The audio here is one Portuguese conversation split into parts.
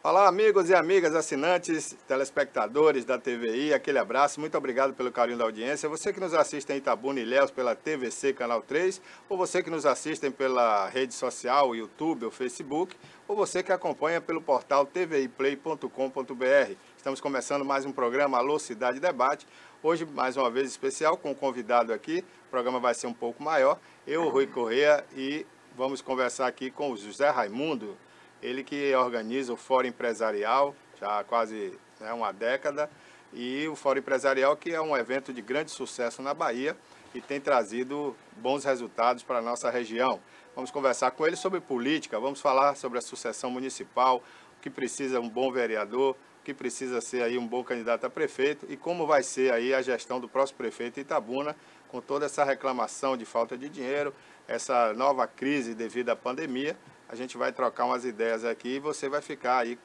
Olá, amigos e amigas, assinantes, telespectadores da TVI, aquele abraço, muito obrigado pelo carinho da audiência. Você que nos assiste em Itabuna e Ilhéus pela TVC Canal 3, ou você que nos assiste pela rede social, YouTube ou Facebook, ou você que acompanha pelo portal tviplay.com.br. Estamos começando mais um programa Alô Cidade Debate, hoje mais uma vez especial com um convidado aqui, o programa vai ser um pouco maior, eu, Rui Corrêa, e vamos conversar aqui com o José Raimundo. Ele que organiza o Fórum Empresarial, já há quase uma década, e o Fórum Empresarial que é um evento de grande sucesso na Bahia e tem trazido bons resultados para a nossa região. Vamos conversar com ele sobre política, vamos falar sobre a sucessão municipal, o que precisa um bom vereador, o que precisa ser aí um bom candidato a prefeito e como vai ser aí a gestão do próximo prefeito Itabuna, com toda essa reclamação de falta de dinheiro, essa nova crise devido à pandemia. A gente vai trocar umas ideias aqui e você vai ficar aí,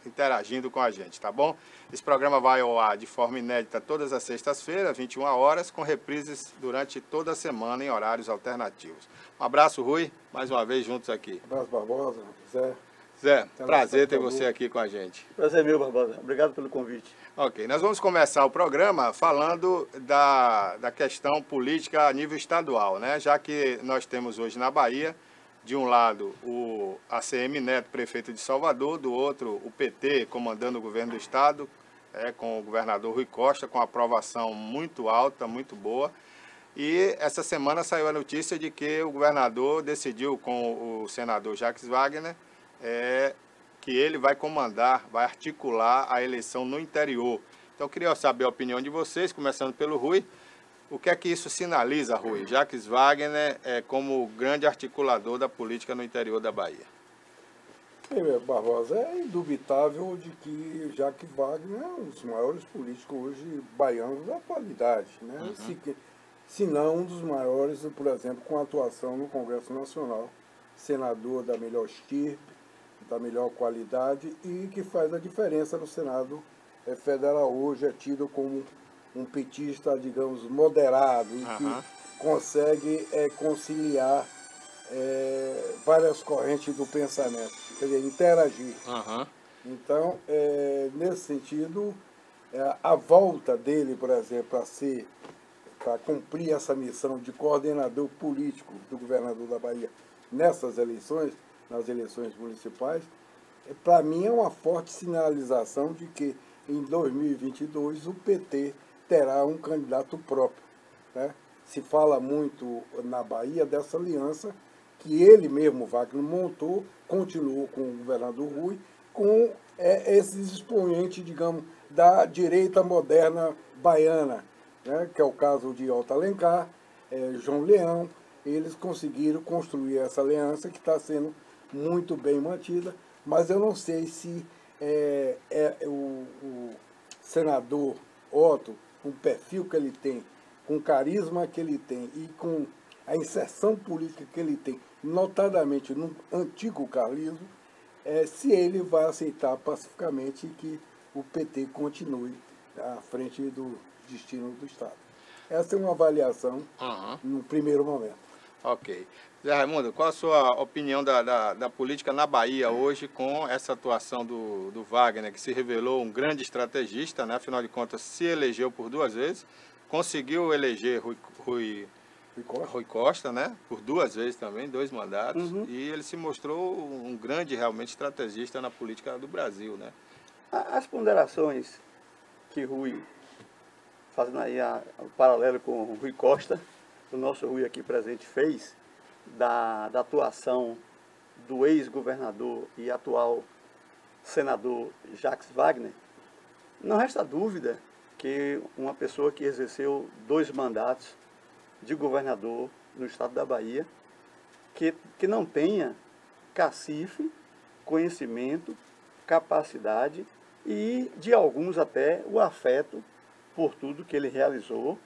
interagindo com a gente, tá bom? Esse programa vai ao ar de forma inédita todas as sextas-feiras, 21 horas, com reprises durante toda a semana em horários alternativos. Um abraço, Rui, mais uma vez juntos aqui. Um abraço, Barbosa, Zé. Zé, prazer ter você aqui com a gente. Prazer meu, Barbosa. Obrigado pelo convite. Ok, nós vamos começar o programa falando da questão política a nível estadual, né? Já que nós temos hoje na Bahia, de um lado, o ACM Neto, prefeito de Salvador, do outro, o PT, comandando o governo do estado, com o governador Rui Costa, com aprovação muito alta, muito boa. E essa semana saiu a notícia de que o governador decidiu, com o senador Jacques Wagner, que ele vai comandar, vai articular a eleição no interior. Então, eu queria saber a opinião de vocês, começando pelo Rui. O que é que isso sinaliza, Rui? Jacques Wagner como grande articulador da política no interior da Bahia. Barbosa, é indubitável de que Jacques Wagner é um dos maiores políticos hoje baianos da atualidade, né? Se não um dos maiores, por exemplo, com atuação no Congresso Nacional, senador da melhor estirpe, da melhor qualidade e que faz a diferença no Senado Federal hoje, é tido como um petista, digamos, moderado e que consegue conciliar várias correntes do pensamento, quer dizer, interagir. Então, nesse sentido, a volta dele, por exemplo, para cumprir essa missão de coordenador político do governador da Bahia nessas eleições, nas eleições municipais, para mim é uma forte sinalização de que em 2022 o PT terá um candidato próprio, né? Se fala muito na Bahia dessa aliança que ele mesmo, Wagner, montou, continuou com o governador Rui, com esses expoentes, digamos, da direita moderna baiana, né? Que é o caso de Otto Alencar, João Leão. Eles conseguiram construir essa aliança que está sendo muito bem mantida, mas eu não sei se o senador Otto, com o perfil que ele tem, com o carisma que ele tem e com a inserção política que ele tem, notadamente no antigo carlismo, se ele vai aceitar pacificamente que o PT continue à frente do destino do Estado. Essa é uma avaliação no primeiro momento. Ok. Zé Raimundo, qual a sua opinião da política na Bahia hoje com essa atuação do Wagner, que se revelou um grande estrategista, né? Afinal de contas, se elegeu por 2 vezes, conseguiu eleger Rui Costa, né? Por 2 vezes também, 2 mandatos, e ele se mostrou um grande, realmente, estrategista na política do Brasil, né? As ponderações que Rui, fazendo aí o paralelo com o Rui Costa, o nosso Rui aqui presente fez, da atuação do ex-governador e atual senador Jacques Wagner, não resta dúvida que uma pessoa que exerceu 2 mandatos de governador no estado da Bahia, que não tenha cacife, conhecimento, capacidade e, de alguns até, o afeto por tudo que ele realizou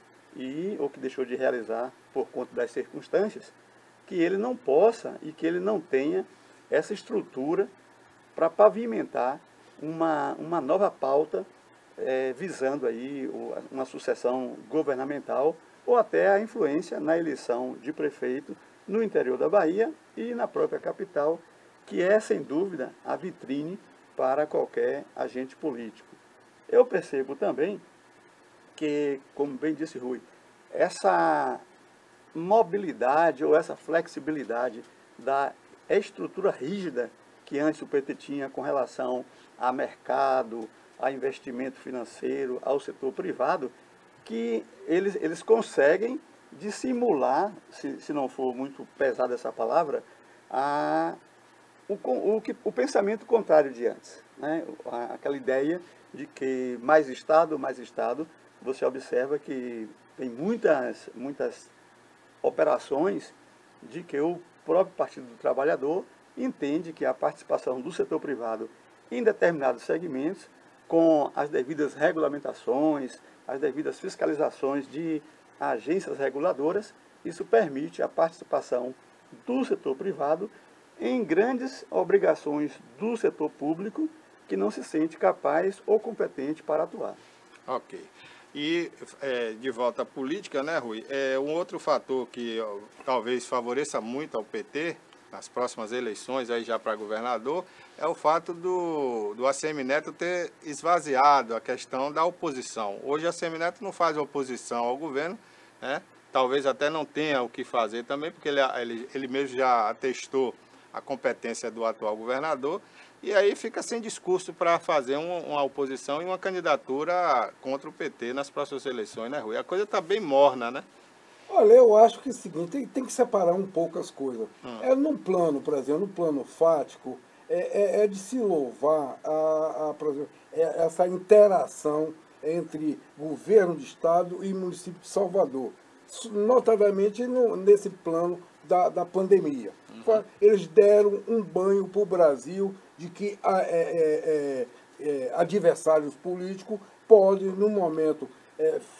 ou que deixou de realizar por conta das circunstâncias, que ele não possa e que ele não tenha essa estrutura para pavimentar uma nova pauta visando aí uma sucessão governamental ou até a influência na eleição de prefeito no interior da Bahia e na própria capital, que é, sem dúvida, a vitrine para qualquer agente político. Eu percebo também que, como bem disse Rui, essa mobilidade ou essa flexibilidade da estrutura rígida que antes o PT tinha com relação a mercado, a investimento financeiro, ao setor privado, que eles conseguem dissimular, se não for muito pesada essa palavra, o pensamento contrário de antes, né? Aquela ideia de que mais Estado, você observa que tem muitas operações de que o próprio Partido do Trabalhador entende que a participação do setor privado em determinados segmentos, com as devidas regulamentações, as devidas fiscalizações de agências reguladoras, isso permite a participação do setor privado em grandes obrigações do setor público que não se sente capaz ou competente para atuar. Ok. E de volta à política, né, Rui? Um outro fator que talvez favoreça muito ao PT nas próximas eleições, aí já para governador, é o fato do ACM Neto ter esvaziado a questão da oposição. Hoje a ACM Neto não faz oposição ao governo, né? Talvez até não tenha o que fazer também, porque ele mesmo já atestou a competência do atual governador, e aí fica sem discurso para fazer uma oposição e uma candidatura contra o PT nas próximas eleições, né, Rui? A coisa está bem morna, né? Olha, eu acho que é o seguinte, tem que separar um pouco as coisas. Num plano, por exemplo, no plano fático, é de se louvar por exemplo, essa interação entre governo de Estado e município de Salvador, notadamente nesse plano da pandemia. Eles deram um banho para o Brasil de que adversários políticos podem, no momento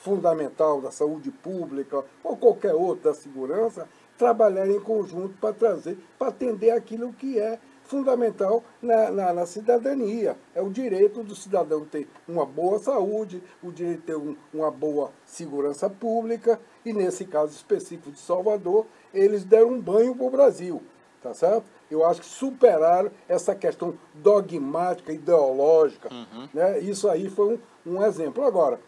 fundamental da saúde pública ou qualquer outro da segurança, trabalhar em conjunto para atender aquilo que é fundamental na cidadania. É o direito do cidadão ter uma boa saúde, o direito de ter uma boa segurança pública, e nesse caso específico de Salvador, eles deram um banho para o Brasil, tá certo? Eu acho que superaram essa questão dogmática, ideológica, né? Isso aí foi um exemplo. Agora,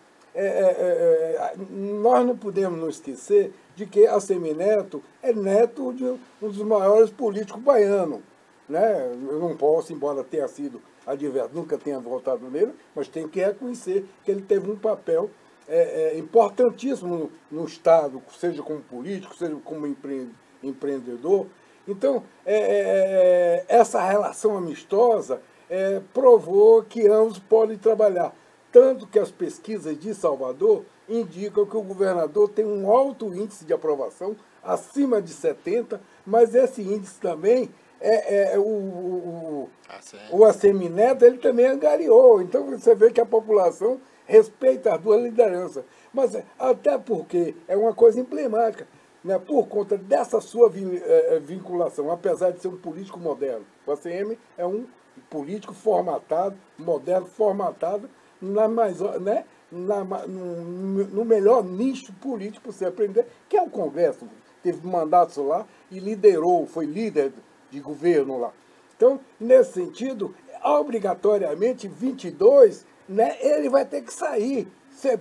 nós não podemos nos esquecer de que ACM Neto é neto de um dos maiores políticos baianos, né? Eu não posso, embora tenha sido adverso, nunca tenha votado nele, mas tem que reconhecer que ele teve um papel importantíssimo no Estado, seja como político, seja como empreendedor. Então, essa relação amistosa provou que ambos podem trabalhar. Tanto que as pesquisas de Salvador indicam que o governador tem um alto índice de aprovação, acima de 70%, mas esse índice também o ACM Neto, ele também angariou. Então você vê que a população respeita as duas lideranças. Mas até porque é uma coisa emblemática, né? Por conta dessa sua vinculação, apesar de ser um político moderno. O ACM é um político formatado, moderno, formatado, no melhor nicho político para você aprender, que é o Congresso. Teve mandatos lá e liderou, foi líder de governo lá. Então, nesse sentido, obrigatoriamente, 22, né, ele vai ter que sair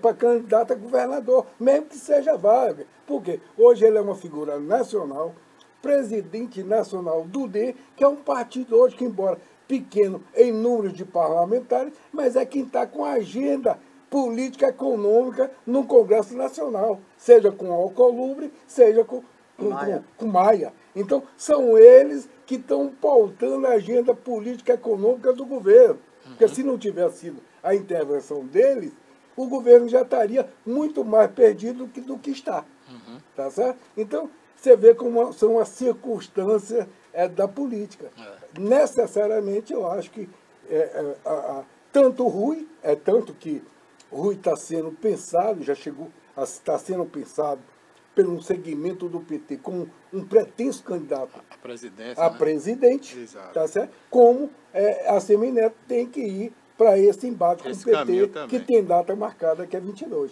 para candidato a governador, mesmo que seja vaga. Por quê? Hoje ele é uma figura nacional, presidente nacional do DE, que é um partido hoje que, embora pequeno em número de parlamentares, mas é quem está com a agenda política econômica no Congresso Nacional, seja com Alcolumbre, seja com Maia. Então, são eles que estão pautando a agenda política econômica do governo. Porque se não tivesse sido a intervenção deles, o governo já estaria muito mais perdido do que está. Tá certo? Então, você vê como são as circunstâncias da política. Necessariamente, eu acho que tanto o Rui, tanto que o Rui está sendo pensado, está sendo pensado pelo segmento do PT como um pretenso candidato a presidência, a presidente, Exato. Tá certo? Como a ACM Neto tem que ir para esse embate com o PT, que tem data marcada, que é 22.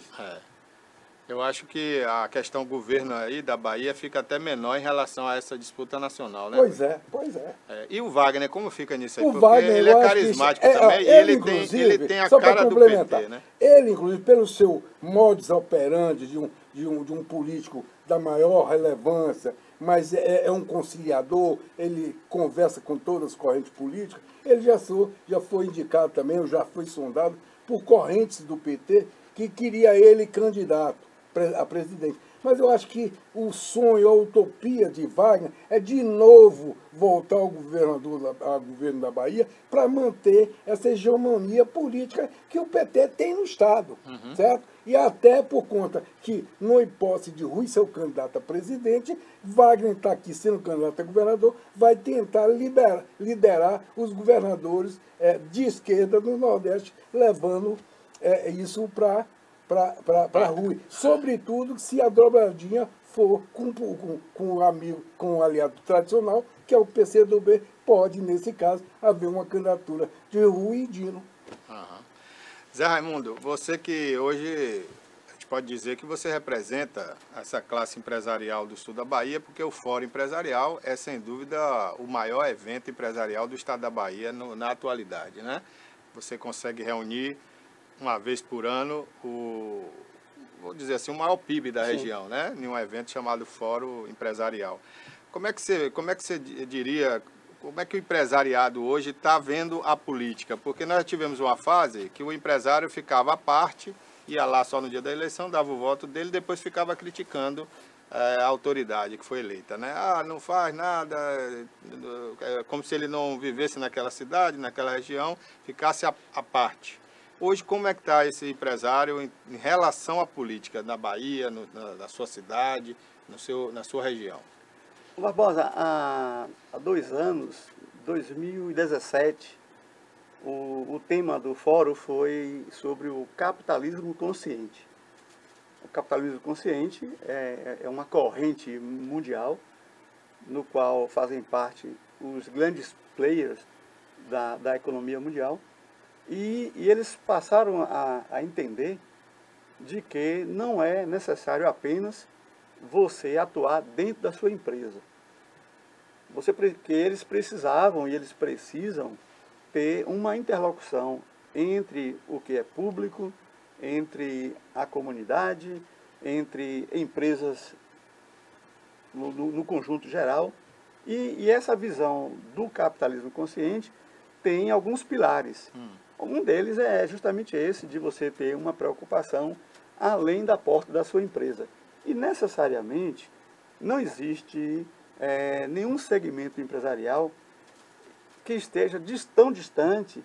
Eu acho que a questão governo aí da Bahia fica até menor em relação a essa disputa nacional, né? Pois é, pois é. E o Wagner, como fica nisso aí? O Porque Wagner, ele eu é acho que carismático também e ele tem a só para cara do complementar, PT, né? ele, inclusive, pelo seu modus operandi de um político da maior relevância, mas é um conciliador, ele conversa com todas as correntes políticas, ele já foi indicado também, ou já foi sondado por correntes do PT que queria ele candidato a presidente. Mas eu acho que o sonho, a utopia de Wagner é de novo voltar ao governo da Bahia para manter essa hegemonia política que o PT tem no Estado, certo? E até por conta que, na hipótese de Rui ser o candidato a presidente, Wagner está aqui sendo candidato a governador, vai tentar liderar os governadores de esquerda no Nordeste, levando isso para Rui. Sobretudo se a dobradinha for com o amigo, com o aliado tradicional, que é o PCdoB, pode, nesse caso, haver uma candidatura de Rui e Dino. Zé Raimundo, você que hoje a gente pode dizer que você representa essa classe empresarial do sul da Bahia, porque o Fórum Empresarial é, sem dúvida, o maior evento empresarial do estado da Bahia na atualidade, né? Você consegue reunir uma vez por ano vou dizer assim, o maior PIB da região, né? Em um evento chamado Fórum Empresarial. Como é que você diria, como é que o empresariado hoje está vendo a política? Porque nós tivemos uma fase que o empresário ficava à parte, ia lá só no dia da eleição, dava o voto dele, depois ficava criticando a autoridade que foi eleita, né? Ah, não faz nada, como se ele não vivesse naquela cidade, naquela região, ficasse à parte. Hoje, como é que está esse empresário em relação à política na Bahia, na sua cidade, na sua região? Barbosa, há 2 anos, 2017, o tema do fórum foi sobre o capitalismo consciente. O capitalismo consciente é uma corrente mundial no qual fazem parte os grandes players da economia mundial e eles passaram a entender de que não é necessário apenas você atuar dentro da sua empresa. Que eles precisavam e eles precisam ter uma interlocução entre o que é público, entre a comunidade, entre empresas no conjunto geral. E essa visão do capitalismo consciente tem alguns pilares. Um deles é justamente esse, de você ter uma preocupação além da porta da sua empresa. E necessariamente não existe nenhum segmento empresarial que esteja tão distante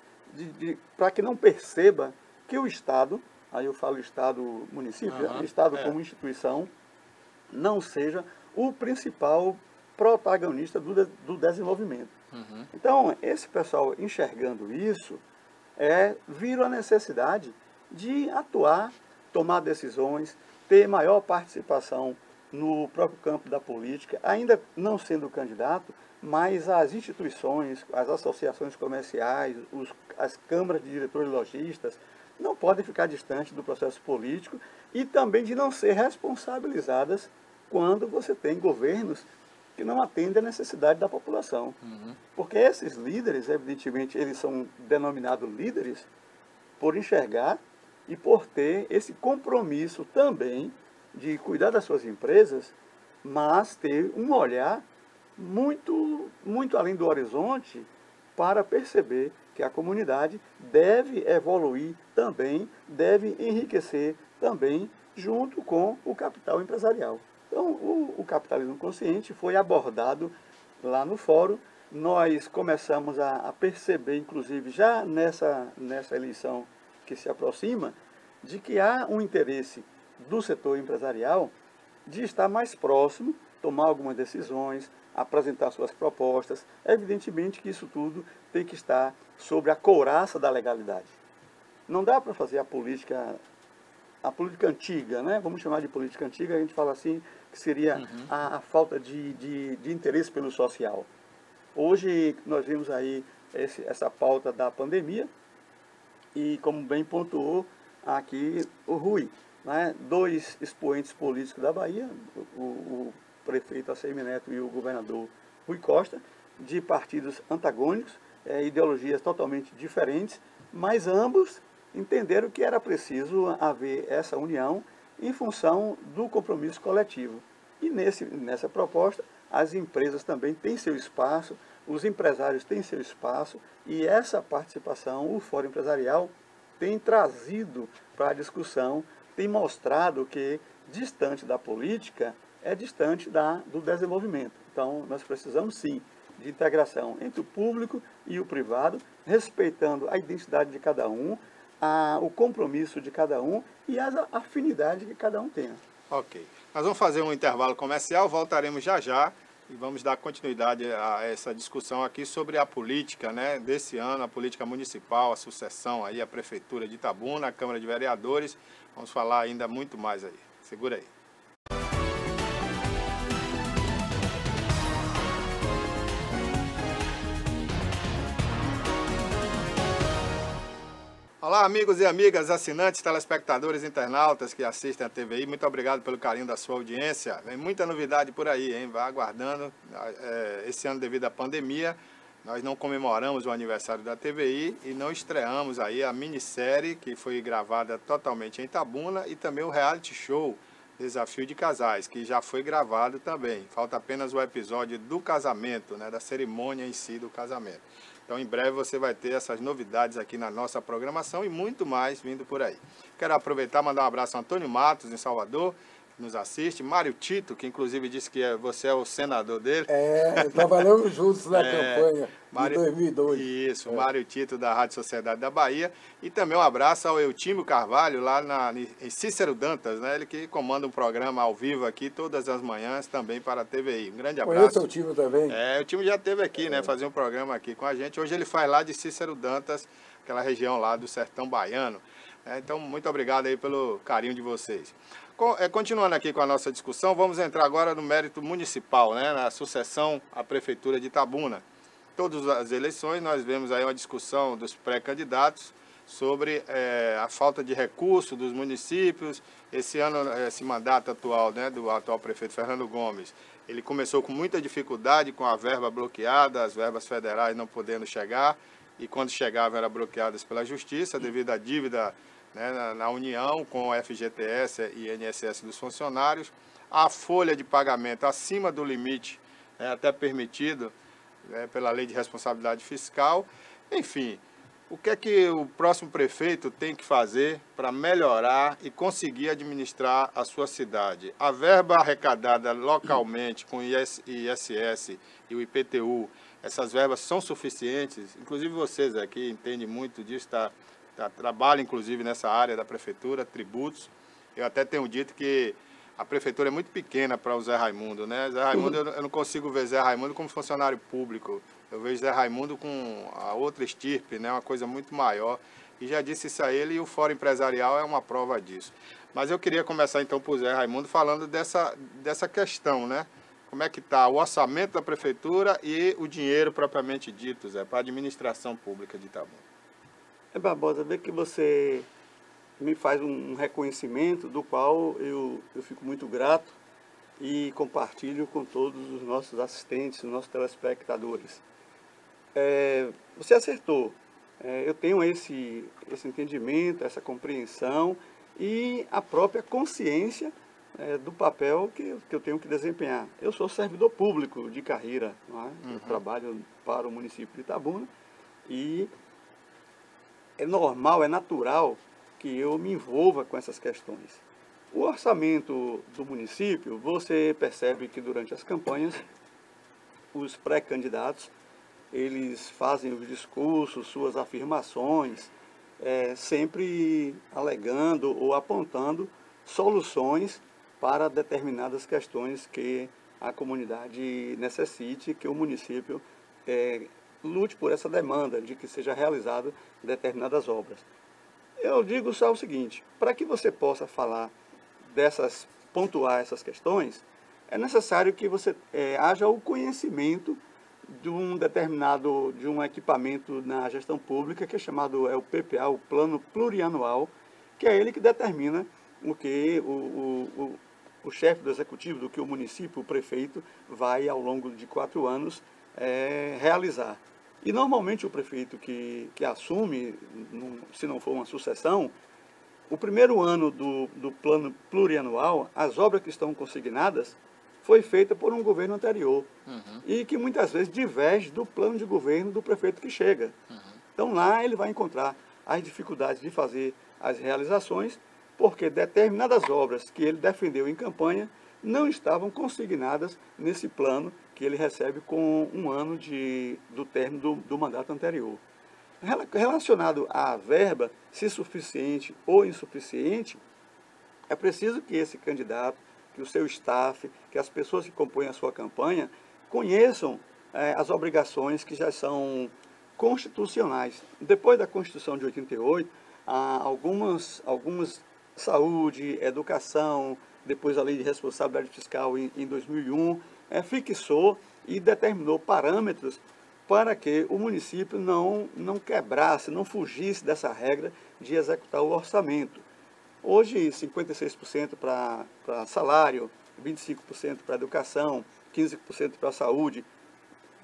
para que não perceba que o Estado, aí eu falo Estado município, Estado como instituição, não seja o principal protagonista do desenvolvimento. Então, esse pessoal enxergando isso, viram a necessidade de atuar, tomar decisões, ter maior participação no próprio campo da política, ainda não sendo candidato, mas as instituições, as associações comerciais, as câmaras de diretores lojistas, não podem ficar distantes do processo político e também de não ser responsabilizadas quando você tem governos que não atendem à necessidade da população. Porque esses líderes, evidentemente, eles são denominados líderes por enxergar e por ter esse compromisso também de cuidar das suas empresas, mas ter um olhar muito, muito além do horizonte para perceber que a comunidade deve evoluir também, deve enriquecer também junto com o capital empresarial. Então, o capitalismo consciente foi abordado lá no fórum. Nós começamos a perceber, inclusive, já nessa eleição que se aproxima, de que há um interesse do setor empresarial de estar mais próximo, tomar algumas decisões, apresentar suas propostas. Evidentemente que isso tudo tem que estar sobre a couraça da legalidade. Não dá para fazer a política antiga, né? Vamos chamar de política antiga, a gente fala assim, que seria a falta de interesse pelo social. Hoje nós vimos aí essa pauta da pandemia e, como bem pontuou aqui o Rui, né, 2 expoentes políticos da Bahia, o prefeito ACM Neto e o governador Rui Costa, de partidos antagônicos, ideologias totalmente diferentes, mas ambos entenderam que era preciso haver essa união em função do compromisso coletivo. E nessa proposta, as empresas também têm seu espaço, os empresários têm seu espaço, e essa participação, o Fórum Empresarial, tem trazido para a discussão, tem mostrado que distante da política é distante do desenvolvimento. Então, nós precisamos sim de integração entre o público e o privado, respeitando a identidade de cada um, o compromisso de cada um e a afinidade que cada um tenha. Ok. Nós vamos fazer um intervalo comercial, voltaremos já já e vamos dar continuidade a essa discussão aqui sobre a política, né, desse ano, a política municipal, a sucessão aí, a Prefeitura de Itabuna, a Câmara de Vereadores. Vamos falar ainda muito mais aí. Segura aí. Olá, amigos e amigas, assinantes, telespectadores, internautas que assistem a TVI. Muito obrigado pelo carinho da sua audiência. Vem muita novidade por aí, hein? Vá aguardando. Esse ano, devido à pandemia, nós não comemoramos o aniversário da TVI e não estreamos aí a minissérie que foi gravada totalmente em Itabuna e também o reality show Desafio de Casais, que já foi gravado também. Falta apenas o episódio do casamento, né? Da cerimônia em si do casamento. Então, em breve você vai ter essas novidades aqui na nossa programação e muito mais vindo por aí. Quero aproveitar e mandar um abraço ao Antônio Matos, em Salvador, que nos assiste. Mário Tito, que inclusive disse que você é o senador dele. Trabalhamos juntos na campanha de 2002. Isso, Mário Tito, da Rádio Sociedade da Bahia. E também um abraço ao Eutímio Carvalho, lá em Cícero Dantas, né? Ele que comanda um programa ao vivo aqui todas as manhãs, também para a TVI. Um grande abraço. Conheço o time também. O time já esteve aqui, né? Fazer um programa aqui com a gente. Hoje ele faz lá de Cícero Dantas, aquela região lá do Sertão Baiano. Então, muito obrigado aí pelo carinho de vocês. Continuando aqui com a nossa discussão, vamos entrar agora no mérito municipal, né? Na sucessão à Prefeitura de Itabuna. Todas as eleições nós vemos aí uma discussão dos pré-candidatos sobre a falta de recurso dos municípios. Esse ano, esse mandato atual, né, do atual prefeito Fernando Gomes, ele começou com muita dificuldade, com a verba bloqueada, as verbas federais não podendo chegar, e quando chegavam eram bloqueadas pela Justiça devido à dívida, né, na União com o FGTS e INSS dos funcionários, a folha de pagamento acima do limite, até permitido pela Lei de Responsabilidade Fiscal. Enfim, o que é que o próximo prefeito tem que fazer para melhorar e conseguir administrar a sua cidade? A verba arrecadada localmente com o ISS e o IPTU, essas verbas são suficientes? Inclusive vocês aqui entendem muito disso, trabalham inclusive nessa área da prefeitura, tributos. Eu até tenho dito que a prefeitura é muito pequena para o Zé Raimundo, né? Zé Raimundo, eu não consigo ver Zé Raimundo como funcionário público. Eu vejo Zé Raimundo com a outra estirpe, né? Uma coisa muito maior. E já disse isso a ele e o Fórum Empresarial é uma prova disso. Mas eu queria começar então por Zé Raimundo falando dessa questão, né? Como é que está o orçamento da prefeitura e o dinheiro propriamente dito, Zé, para a administração pública de Itabuna? Barbosa, ver que você me faz um reconhecimento do qual eu fico muito grato e compartilho com todos os nossos assistentes, os nossos telespectadores. Você acertou. Eu tenho esse entendimento, essa compreensão e a própria consciência do papel que eu tenho que desempenhar. Eu sou servidor público de carreira, não é? Eu trabalho para o município de Itabuna e é normal, é natural que eu me envolva com essas questões. O orçamento do município, você percebe que durante as campanhas, os pré-candidatos, eles fazem os discursos, suas afirmações, sempre alegando ou apontando soluções para determinadas questões que a comunidade necessite, que o município lute por essa demanda de que seja realizado determinadas obras. Eu digo só o seguinte: para que você possa falar pontuar essas questões, é necessário que você haja o conhecimento de um equipamento na gestão pública que é chamado o PPA, o Plano Plurianual, que é ele que determina o que o chefe do executivo, do que o município, o prefeito, vai ao longo de 4 anos realizar. E normalmente o prefeito que assume, se não for uma sucessão, o primeiro ano do plano plurianual, as obras que estão consignadas, foi feita por um governo anterior. E que muitas vezes diverge do plano de governo do prefeito que chega. Então lá ele vai encontrar as dificuldades de fazer as realizações, porque determinadas obras que ele defendeu em campanha não estavam consignadas nesse plano que ele recebe com um ano do término do mandato anterior. Relacionado à verba, se suficiente ou insuficiente, é preciso que esse candidato, que o seu staff, que as pessoas que compõem a sua campanha conheçam as obrigações que já são constitucionais. Depois da Constituição de 88, algumas saúde, educação, depois a Lei de Responsabilidade Fiscal em 2001, fixou e determinou parâmetros para que o município não quebrasse, não fugisse dessa regra de executar o orçamento. Hoje, 56% para salário, 25% para educação, 15% para saúde.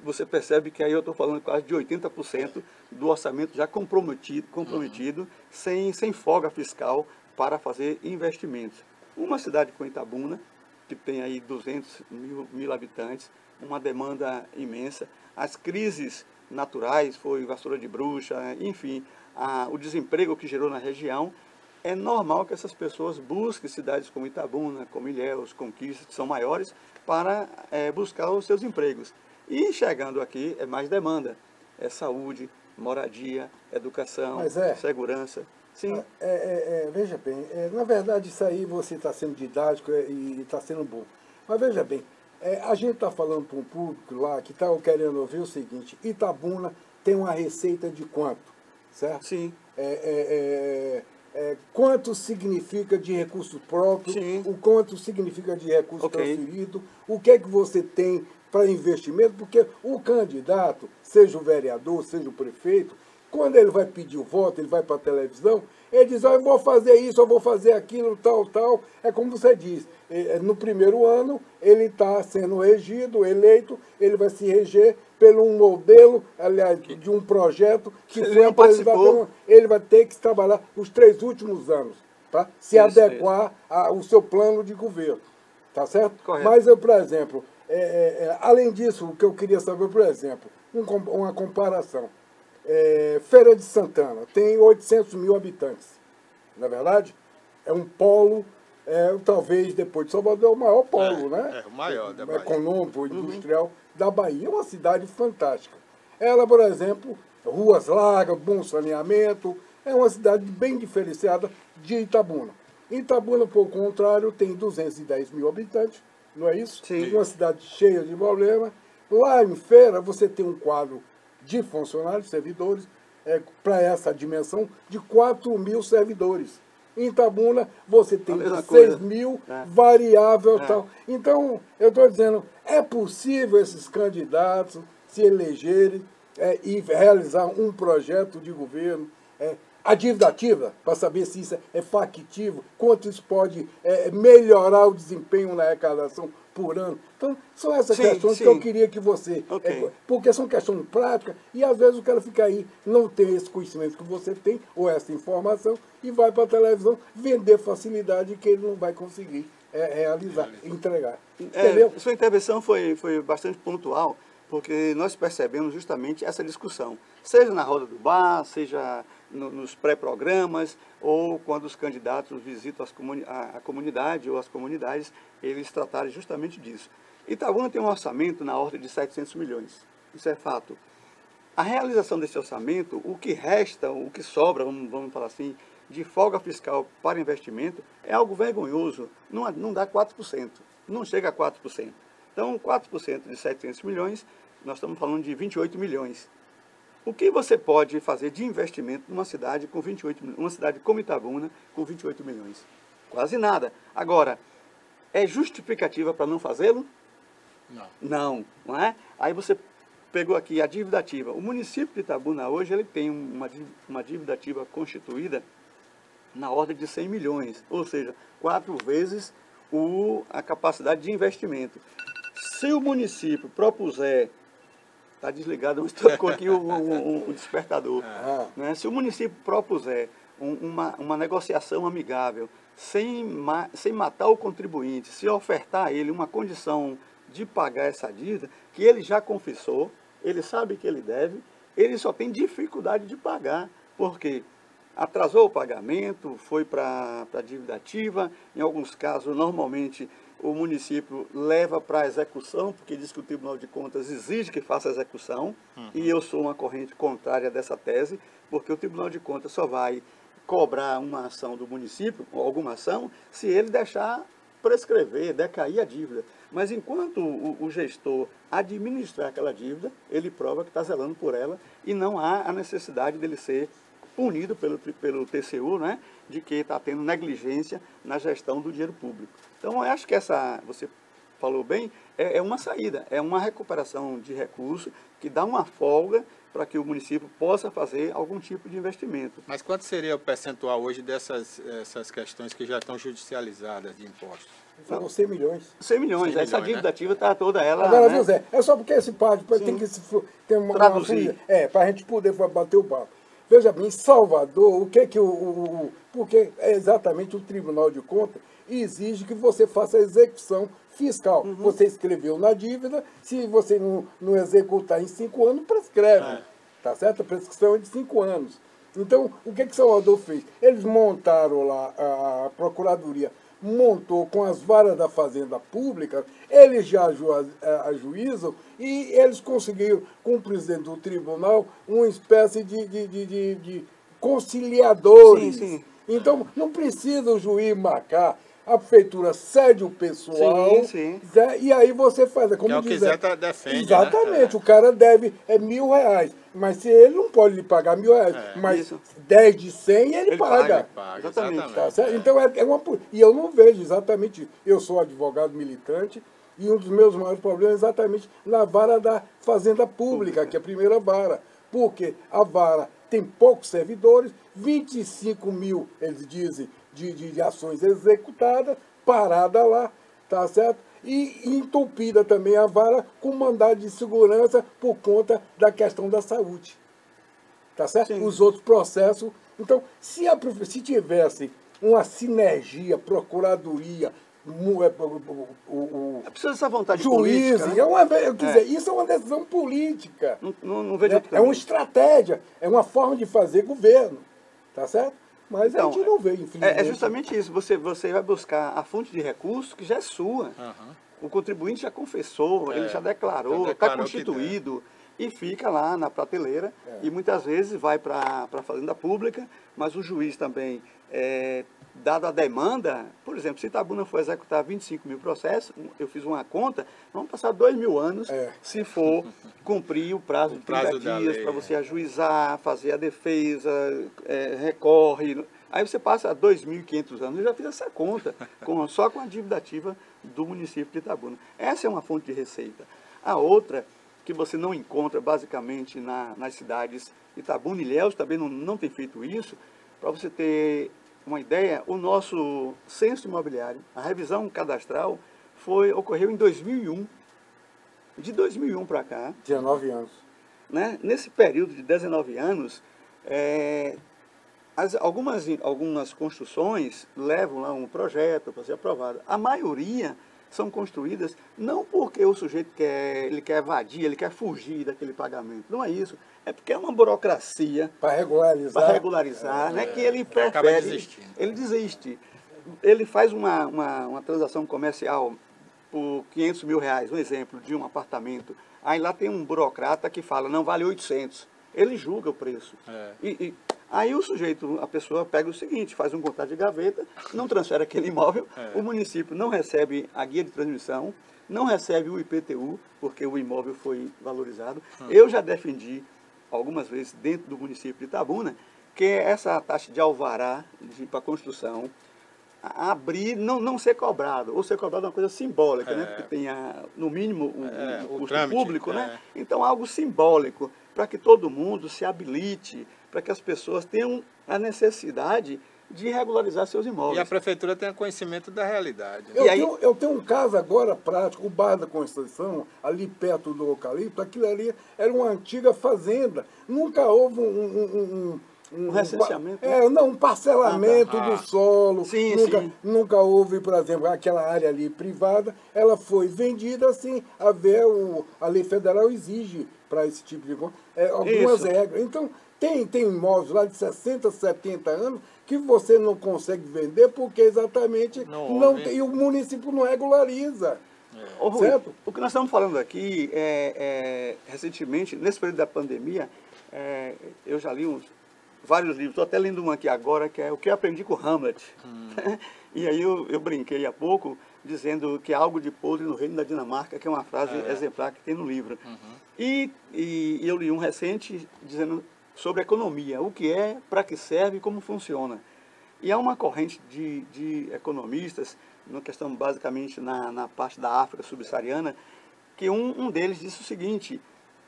Você percebe que aí eu estou falando quase de 80% do orçamento já comprometido sem folga fiscal para fazer investimentos. Uma cidade como Itabuna, que tem aí 200 mil habitantes, uma demanda imensa, as crises naturais, foi vassoura de bruxa, enfim, o desemprego que gerou na região, é normal que essas pessoas busquem cidades como Itabuna, como Ilhéus, Conquista, que são maiores, para buscar os seus empregos. E chegando aqui é mais demanda, é saúde, moradia, educação, segurança. Sim. Veja bem, na verdade isso aí você está sendo didático e está sendo bom. Mas veja bem, a gente está falando para um público lá que está querendo ouvir o seguinte: Itabuna tem uma receita de quanto, certo? Sim. Quanto significa de recursos próprios, o quanto significa de recurso transferido, o que é que você tem para investimento, porque o candidato, seja o vereador, seja o prefeito, quando ele vai pedir o voto, ele vai para a televisão, ele diz, eu vou fazer isso, eu vou fazer aquilo, tal. É como você diz, no primeiro ano ele está sendo regido, eleito, ele vai se reger pelo um modelo, aliás, de um projeto que foi apresentado. Ele vai ter que trabalhar os 3 últimos anos, tá? Se adequar ao seu plano de governo, tá certo? Correto. Mas eu, por exemplo, além disso, o que eu queria saber, por exemplo, uma comparação. Feira de Santana tem 800 mil habitantes, não é verdade? É um polo, talvez depois de Salvador, é o maior polo, né? O maior da Bahia. Econômico, industrial da Bahia. É uma cidade fantástica. Ela, por exemplo, ruas largas, bom saneamento, é uma cidade bem diferenciada de Itabuna. Itabuna, por contrário, tem 210 mil habitantes, não é isso? Sim. Uma cidade cheia de problemas. Lá em Feira, você tem um quadro de funcionários, servidores, para essa dimensão, de 4 mil servidores. Em Itabuna, você tem 6 mil, variável e tal. Então, eu estou dizendo, é possível esses candidatos se elegerem e realizar um projeto de governo, a dívida ativa, para saber se isso é factível, quanto isso pode melhorar o desempenho na arrecadação por ano. Então, são essas questões que eu queria que você... porque são questões práticas e, às vezes, o cara fica aí, não tem esse conhecimento que você tem, ou essa informação, e vai para a televisão vender facilidade que ele não vai conseguir realizar, entregar. Entendeu? Sua intervenção foi bastante pontual, porque nós percebemos justamente essa discussão, seja na roda do bar, seja nos pré-programas, ou quando os candidatos visitam a comunidade ou as comunidades, eles tratarem justamente disso. Itabuna tem um orçamento na ordem de 700 milhões, isso é fato. A realização desse orçamento, o que resta, o que sobra, vamos falar assim, de folga fiscal para investimento, é algo vergonhoso, não dá 4%, não chega a 4%. Então, 4% de 700 milhões, nós estamos falando de 28 milhões. O que você pode fazer de investimento numa cidade com 28 milhões, uma cidade como Itabuna com 28 milhões? Quase nada. Agora, é justificativa para não fazê-lo? Não. Não é? Aí você pegou aqui a dívida ativa. O município de Itabuna hoje ele tem uma dívida ativa constituída na ordem de 100 milhões, ou seja, 4 vezes a capacidade de investimento. Se o município propuser, está desligado, mas tocou aqui o despertador, né? Se o município propuser uma negociação amigável, sem matar o contribuinte, se ofertar a ele uma condição de pagar essa dívida, que ele já confessou, ele sabe que ele deve, ele só tem dificuldade de pagar, porque atrasou o pagamento, foi para a dívida ativa, em alguns casos, normalmente, o município leva para a execução, porque diz que o Tribunal de Contas exige que faça a execução, e eu sou uma corrente contrária dessa tese, porque o Tribunal de Contas só vai cobrar uma ação do município, ou alguma ação, se ele deixar prescrever, decair a dívida. Mas enquanto o gestor administrar aquela dívida, ele prova que está zelando por ela e não há a necessidade dele ser punido pelo TCU, né, de que está tendo negligência na gestão do dinheiro público. Então, eu acho que você falou bem, é uma saída, é uma recuperação de recurso que dá uma folga para que o município possa fazer algum tipo de investimento. Mas quanto seria o percentual hoje essas questões que já estão judicializadas de impostos? Foram 100 milhões. 100 milhões, essa dívida ativa está toda ela... Agora, né? José, é só porque esse padre tem que ter uma traduzir. Para a gente poder bater o papo. Veja bem, em Salvador, o que é que porque é exatamente o Tribunal de Contas exige que você faça a execução fiscal. Você escreveu na dívida, se você não executar em 5 anos, prescreve. Tá certo? A prescrição é de 5 anos. Então, o que Salvador fez? Eles montaram lá, a Procuradoria montou com as varas da Fazenda Pública, eles já ajuizam e eles conseguiram, com o presidente do tribunal, uma espécie de conciliadores. Sim, sim. Então, não precisa o juiz marcar, a prefeitura cede o pessoal, sim. E aí você faz. Como que é o que Zé defende. Exatamente, né? O cara deve R$1.000, mas se ele não pode lhe pagar R$1.000, mas isso. 10 de 100 ele paga. Exatamente. Tá certo? Então e eu não vejo exatamente isso. Eu sou advogado militante e um dos meus maiores problemas é exatamente na vara da Fazenda Pública, que é a primeira vara. Porque a vara tem poucos servidores, 25 mil, eles dizem, de ações executadas, parada lá, tá certo? E entupida também a vara com mandado de segurança por conta da questão da saúde. Tá certo? Sim. Os outros processos. Então, se tivesse uma sinergia, procuradoria, precisa dessa vontade juízes, política, né? Isso é uma decisão política. Não vejo outro É uma caminho. estratégia, é uma forma de fazer governo. Tá certo? Mas Então, a gente não vê, infelizmente. É justamente isso. Você vai buscar a fonte de recurso que já é sua. O contribuinte já confessou, ele já declarou, está constituído e fica lá na prateleira. E muitas vezes vai para a Fazenda Pública, mas o juiz também, dado a demanda, por exemplo, se Itabuna for executar 25 mil processos, eu fiz uma conta, vamos passar 2.000 anos se for cumprir o prazo de 30 dias para você ajuizar, fazer a defesa, recorre. Aí você passa 2.500 anos. Eu já fiz essa conta, só com a dívida ativa do município de Itabuna. Essa é uma fonte de receita. A outra, que você não encontra basicamente nas cidades Itabuna e Ilhéus, também não tem feito isso, para você ter uma ideia, o nosso censo imobiliário, a revisão cadastral, ocorreu em 2001. De 2001 para cá... 19 anos. Né, nesse período de 19 anos, algumas construções levam lá um projeto para ser aprovado. A maioria são construídas não porque o sujeito ele quer evadir, ele quer fugir daquele pagamento. Não é isso. É porque é uma burocracia para regularizar, né, que ele prefere, ele desiste. Ele faz uma transação comercial por R$500 mil, um exemplo, de um apartamento. Aí lá tem um burocrata que fala, não, vale 800. Ele julga o preço. Aí a pessoa pega o seguinte, faz um contrato de gaveta, não transfere aquele imóvel, o município não recebe a guia de transmissão, não recebe o IPTU, porque o imóvel foi valorizado. Eu já defendi algumas vezes dentro do município de Itabuna, que essa taxa de alvará para construção, abrir, não ser cobrado, ou ser cobrado é uma coisa simbólica, né? Porque tenha, no mínimo, o custo trâmite, público, né? Então, algo simbólico, para que todo mundo se habilite, para que as pessoas tenham a necessidade de regularizar seus imóveis. E a prefeitura tem conhecimento da realidade. Eu tenho um caso agora prático, o Bar da Conceição, ali perto do Eucalipto, aquilo ali era uma antiga fazenda. Nunca houve um recenseamento? Um parcelamento do solo. Sim, nunca houve, por exemplo, aquela área ali privada, ela foi vendida assim, a lei federal exige para esse tipo de coisa algumas regras. Então, tem imóveis lá de 60, 70 anos que você não consegue vender porque exatamente não tem, e o município não regulariza. Rui, certo? O que nós estamos falando aqui, recentemente, nesse período da pandemia, eu já li vários livros, estou até lendo um aqui agora, que é O que eu aprendi com Hamlet. E aí eu brinquei há pouco, dizendo que há algo de podre no reino da Dinamarca, que é uma frase exemplar que tem no livro. E eu li um recente dizendo sobre economia, o que é, para que serve e como funciona. E há uma corrente de economistas, na questão basicamente na parte da África subsaariana, que um deles disse o seguinte: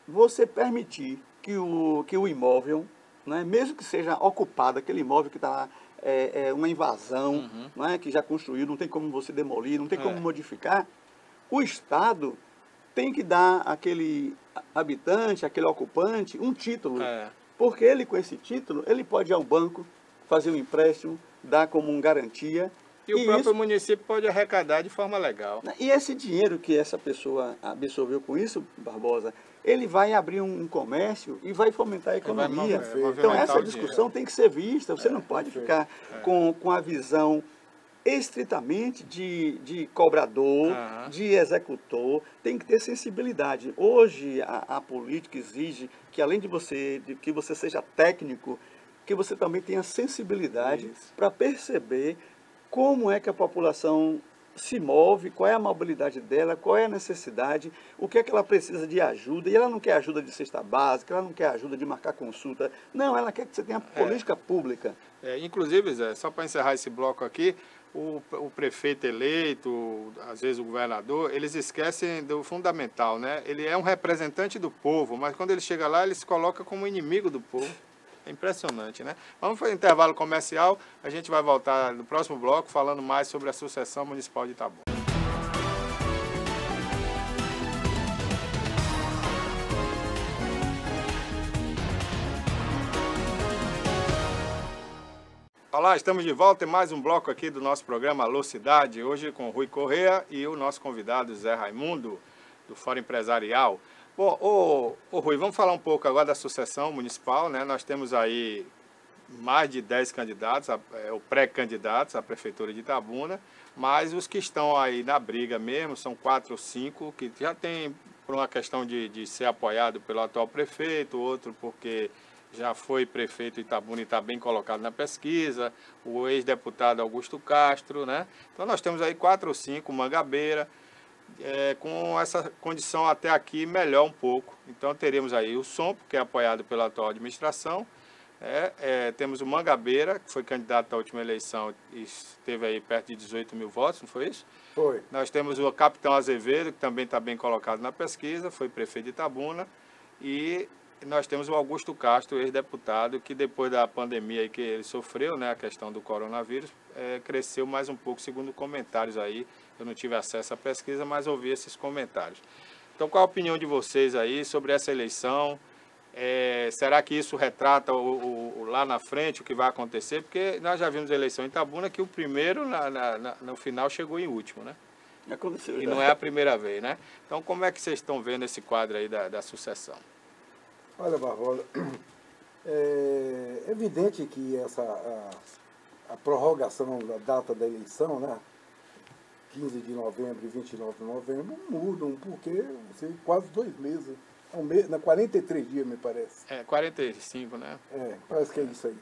você permitir que o imóvel, né, mesmo que seja ocupado, aquele imóvel que está lá, uma invasão, né, que já construiu, não tem como você demolir, não tem como modificar, o Estado tem que dar àquele habitante, àquele ocupante, um título. Porque ele, com esse título, ele pode ir ao banco, fazer um empréstimo, dar como uma garantia. E o próprio município pode arrecadar de forma legal. E esse dinheiro que essa pessoa absorveu com isso, Barbosa, ele vai abrir um comércio e vai fomentar a economia. Então essa discussão tem que ser vista. Você não pode ficar com a visão estritamente de cobrador, de executor. Tem que ter sensibilidade. Hoje a política exige que, além de que você seja técnico, que você também tenha sensibilidade para perceber como é que a população se move, qual é a mobilidade dela, qual é a necessidade, o que é que ela precisa de ajuda. E ela não quer ajuda de cesta básica, ela não quer ajuda de marcar consulta. Não, ela quer que você tenha política pública. Inclusive, Zé, só para encerrar esse bloco aqui, o prefeito eleito, às vezes o governador, eles esquecem do fundamental, né? Ele é um representante do povo, mas quando ele chega lá, ele se coloca como inimigo do povo. É impressionante, né? Vamos fazer um intervalo comercial, a gente vai voltar no próximo bloco falando mais sobre a sucessão municipal de Itabuna. Olá, estamos de volta em mais um bloco aqui do nosso programa Alô Cidade, hoje com Rui Correia e o nosso convidado Zé Raimundo, do Fórum Empresarial. Bom, Rui, vamos falar um pouco agora da sucessão municipal, né? Nós temos aí mais de 10 candidatos, ou pré-candidatos à Prefeitura de Itabuna, mas os que estão aí na briga mesmo são 4 ou 5 que já tem por uma questão de ser apoiado pelo atual prefeito, outro porque já foi prefeito de Itabuna e está bem colocado na pesquisa, o ex-deputado Augusto Castro, né? Então nós temos aí 4 ou 5, Mangabeira, com essa condição até aqui melhor um pouco. Então teríamos aí o Sompo, que é apoiado pela atual administração, temos o Mangabeira, que foi candidato à última eleição e esteve aí perto de 18 mil votos, não foi isso? Foi. Nós temos o Capitão Azevedo, que também está bem colocado na pesquisa, foi prefeito de Itabuna, e nós temos o Augusto Castro, ex-deputado, que depois da pandemia aí que ele sofreu, né, a questão do coronavírus, cresceu mais um pouco, segundo comentários aí. Eu não tive acesso à pesquisa, mas ouvi esses comentários. Então, qual a opinião de vocês aí sobre essa eleição? Será que isso retrata lá na frente o que vai acontecer? Porque nós já vimos a eleição em Itabuna que o primeiro, no final, chegou em último, né? Aconteceu, e não é a primeira vez, né? Então, como é que vocês estão vendo esse quadro aí da sucessão? Olha, Barbosa, é evidente que a prorrogação da data da eleição, né, 15 de novembro e 29 de novembro, mudam, porque quase 2 meses, 43 dias, me parece. 45, né? Parece que é isso aí.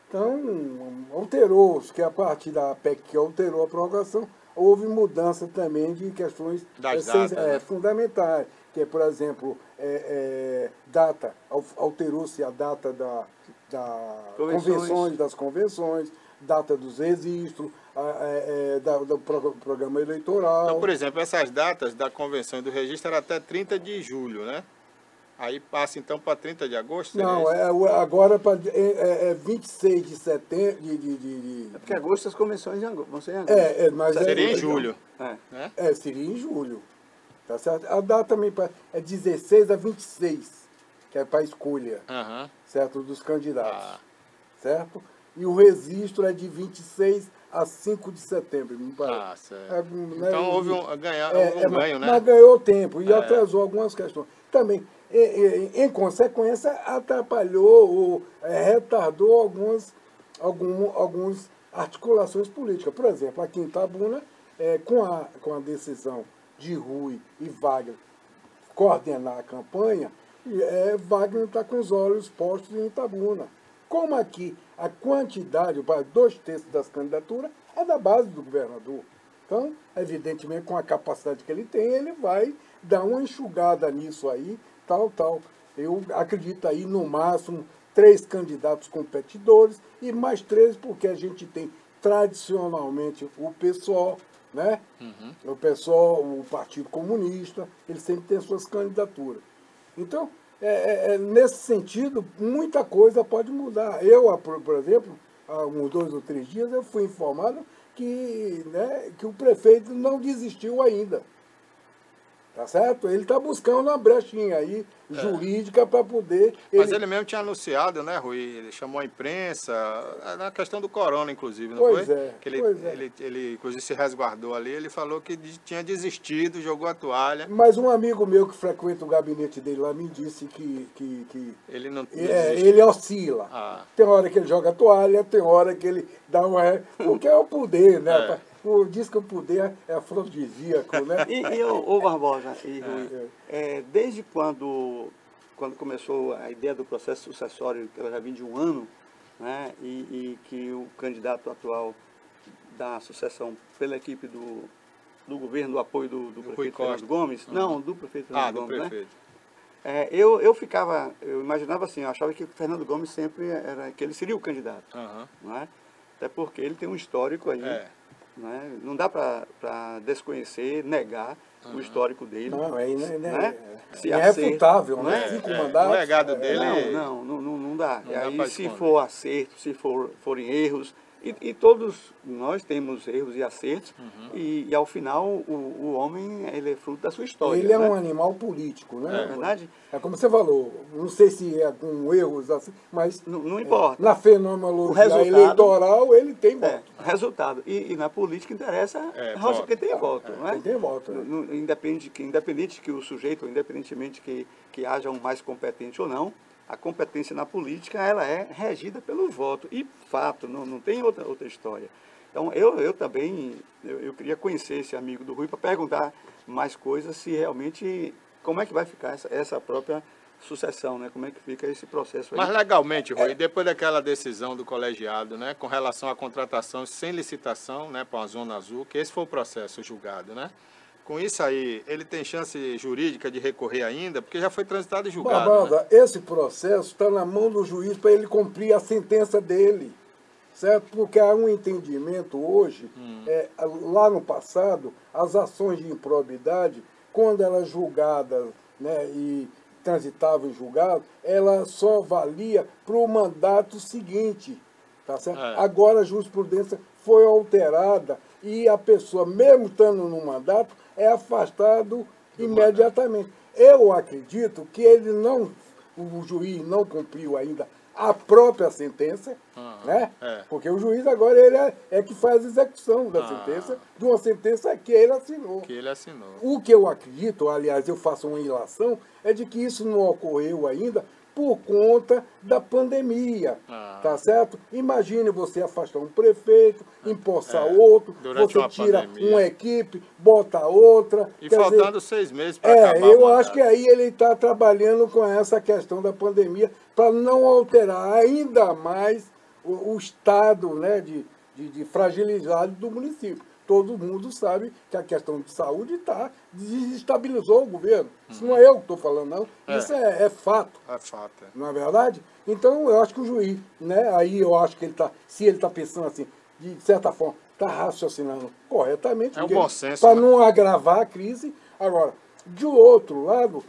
Então, alterou-se, que a partir da PEC que alterou a prorrogação, houve mudança também de questões fundamentais, que é, por exemplo, alterou-se a data das convenções, data dos registros, do programa eleitoral. Então, por exemplo, essas datas da convenção e do registro eram até 30 de julho, né? Aí passa então para 30 de agosto? Não, agora é 26 de setembro. É porque agosto as convenções vão ser em agosto. Mas seria em julho. Né? Seria em julho. Tá certo? A data também é 16 a 26, que é para a escolha, certo? Dos candidatos. Certo? E o registro é de 26 a 5 de setembro, me parece. Certo. Então houve um ganho, né? Mas ganhou tempo e atrasou algumas questões. Também, em consequência, atrapalhou ou retardou algumas articulações políticas. Por exemplo, aqui em Itabuna, com a decisão de Rui e Wagner coordenar a campanha, Wagner está com os olhos postos em Itabuna. Como aqui a quantidade, para 2/3 das candidaturas, é da base do governador. Então, evidentemente, com a capacidade que ele tem, ele vai dar uma enxugada nisso aí, tal. Eu acredito aí, no máximo, 3 candidatos competidores e mais 3, porque a gente tem tradicionalmente o PSOL, né? O PSOL, o Partido Comunista, ele sempre tem suas candidaturas. Então, nesse sentido, muita coisa pode mudar. Eu, por exemplo, há uns 2 ou 3 dias, eu fui informado que o prefeito não desistiu ainda. Tá certo? Ele está buscando uma brechinha aí, jurídica, para poder... Mas ele mesmo tinha anunciado, né, Rui? Ele chamou a imprensa, na questão do corona, inclusive, não pois foi? É, que ele, inclusive, se resguardou ali, ele falou que tinha desistido, jogou a toalha. Mas um amigo meu que frequenta o gabinete dele lá me disse que ele não ele oscila. Tem hora que ele joga a toalha, tem hora que ele dá uma... Porque é o poder, né? Diz que o poder é afrodisíaco, né? Ô Barbosa e Rui, desde quando começou a ideia do processo sucessório, que ela já vinha de 1 ano, né, e que o candidato atual da sucessão pela equipe do governo, do apoio do prefeito Fernando Gomes, não, do prefeito Fernando Gomes, prefeito. Né? Eu imaginava assim, eu achava que o Fernando Gomes sempre que ele seria o candidato, não é? Até porque ele tem um histórico aí. Né? Não dá para desconhecer, negar o histórico dele. Não, né? É irrefutável, né? 5 mandatos. O legado dele... Não dá. Não e dá aí, se for acerto, se forem erros, e todos nós temos erros e acertos, e ao final o homem ele é fruto da sua história. Ele é né? um animal político, né? É verdade? É como você falou, não sei se é com erros assim, mas não importa. Na fenomenologia eleitoral ele tem voto. Resultado. E na política interessa que tem voto. Né? Tem voto. Independente que o sujeito, independentemente que haja um mais competente ou não, a competência na política ela é regida pelo voto. E fato, não tem outra história. Então eu também eu queria conhecer esse amigo do Rui para perguntar mais coisas, se realmente como é que vai ficar essa própria sucessão, né? Como é que fica esse processo aí? Mas legalmente, Rui, depois daquela decisão do colegiado, né, com relação à contratação sem licitação, né, para a Zona Azul, que esse foi o processo julgado, né? Com isso aí, ele tem chance jurídica de recorrer ainda, porque já foi transitado e julgado. Barbosa, né? Esse processo está na mão do juiz para ele cumprir a sentença dele, certo? Porque há um entendimento hoje, lá no passado, as ações de improbidade, quando elas julgadas, né, e transitavam em julgado, ela só valia para o mandato seguinte, tá certo? Agora a jurisprudência foi alterada e a pessoa, mesmo estando no mandato, é afastado imediatamente. Eu acredito que o juiz não cumpriu ainda a própria sentença, né? Porque o juiz agora ele é que faz a execução da sentença, de uma sentença que ele assinou. O que eu acredito, aliás, eu faço uma ilação, é de que isso não ocorreu ainda por conta da pandemia, tá certo? Imagine você afastar um prefeito, empossar outro, você tira uma equipe, bota outra. E faltando 6 meses para acabar eu acho que aí ele está trabalhando com essa questão da pandemia para não alterar ainda mais o estado, né, de fragilidade do município. Todo mundo sabe que a questão de saúde desestabilizou o governo. Isso não é eu que estou falando, não. Isso é fato. É fato. Não é verdade? Então, eu acho que o juiz, né, aí eu acho que ele está, se ele está pensando assim, de certa forma, está raciocinando corretamente. É um bom senso. Para não agravar a crise. Agora, de outro lado,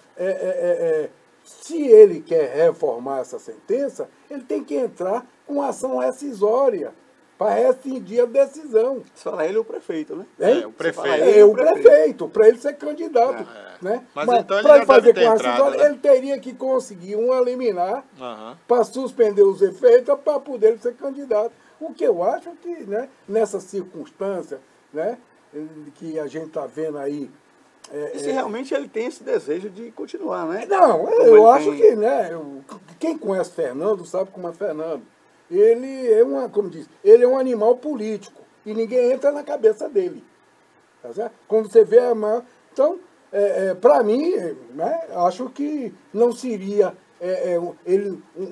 se ele quer reformar essa sentença, ele tem que entrar com ação rescisória para rescindir a decisão. Você fala ele ou o prefeito, né? O prefeito. O prefeito, para ele ser candidato. Né? Mas então ele para já fazer deve ter com entrado, rescisória, né? ele teria que conseguir uma liminar para suspender os efeitos para poder ser candidato. O que eu acho que, né, nessa circunstância, né, que a gente está vendo aí. E se realmente ele tem esse desejo de continuar, né? Não, eu acho que, né, quem conhece Fernando sabe como é Fernando. Ele é como diz, ele é um animal político e ninguém entra na cabeça dele. Tá certo? Quando você vê a maior. Então, para mim, né, acho que não seria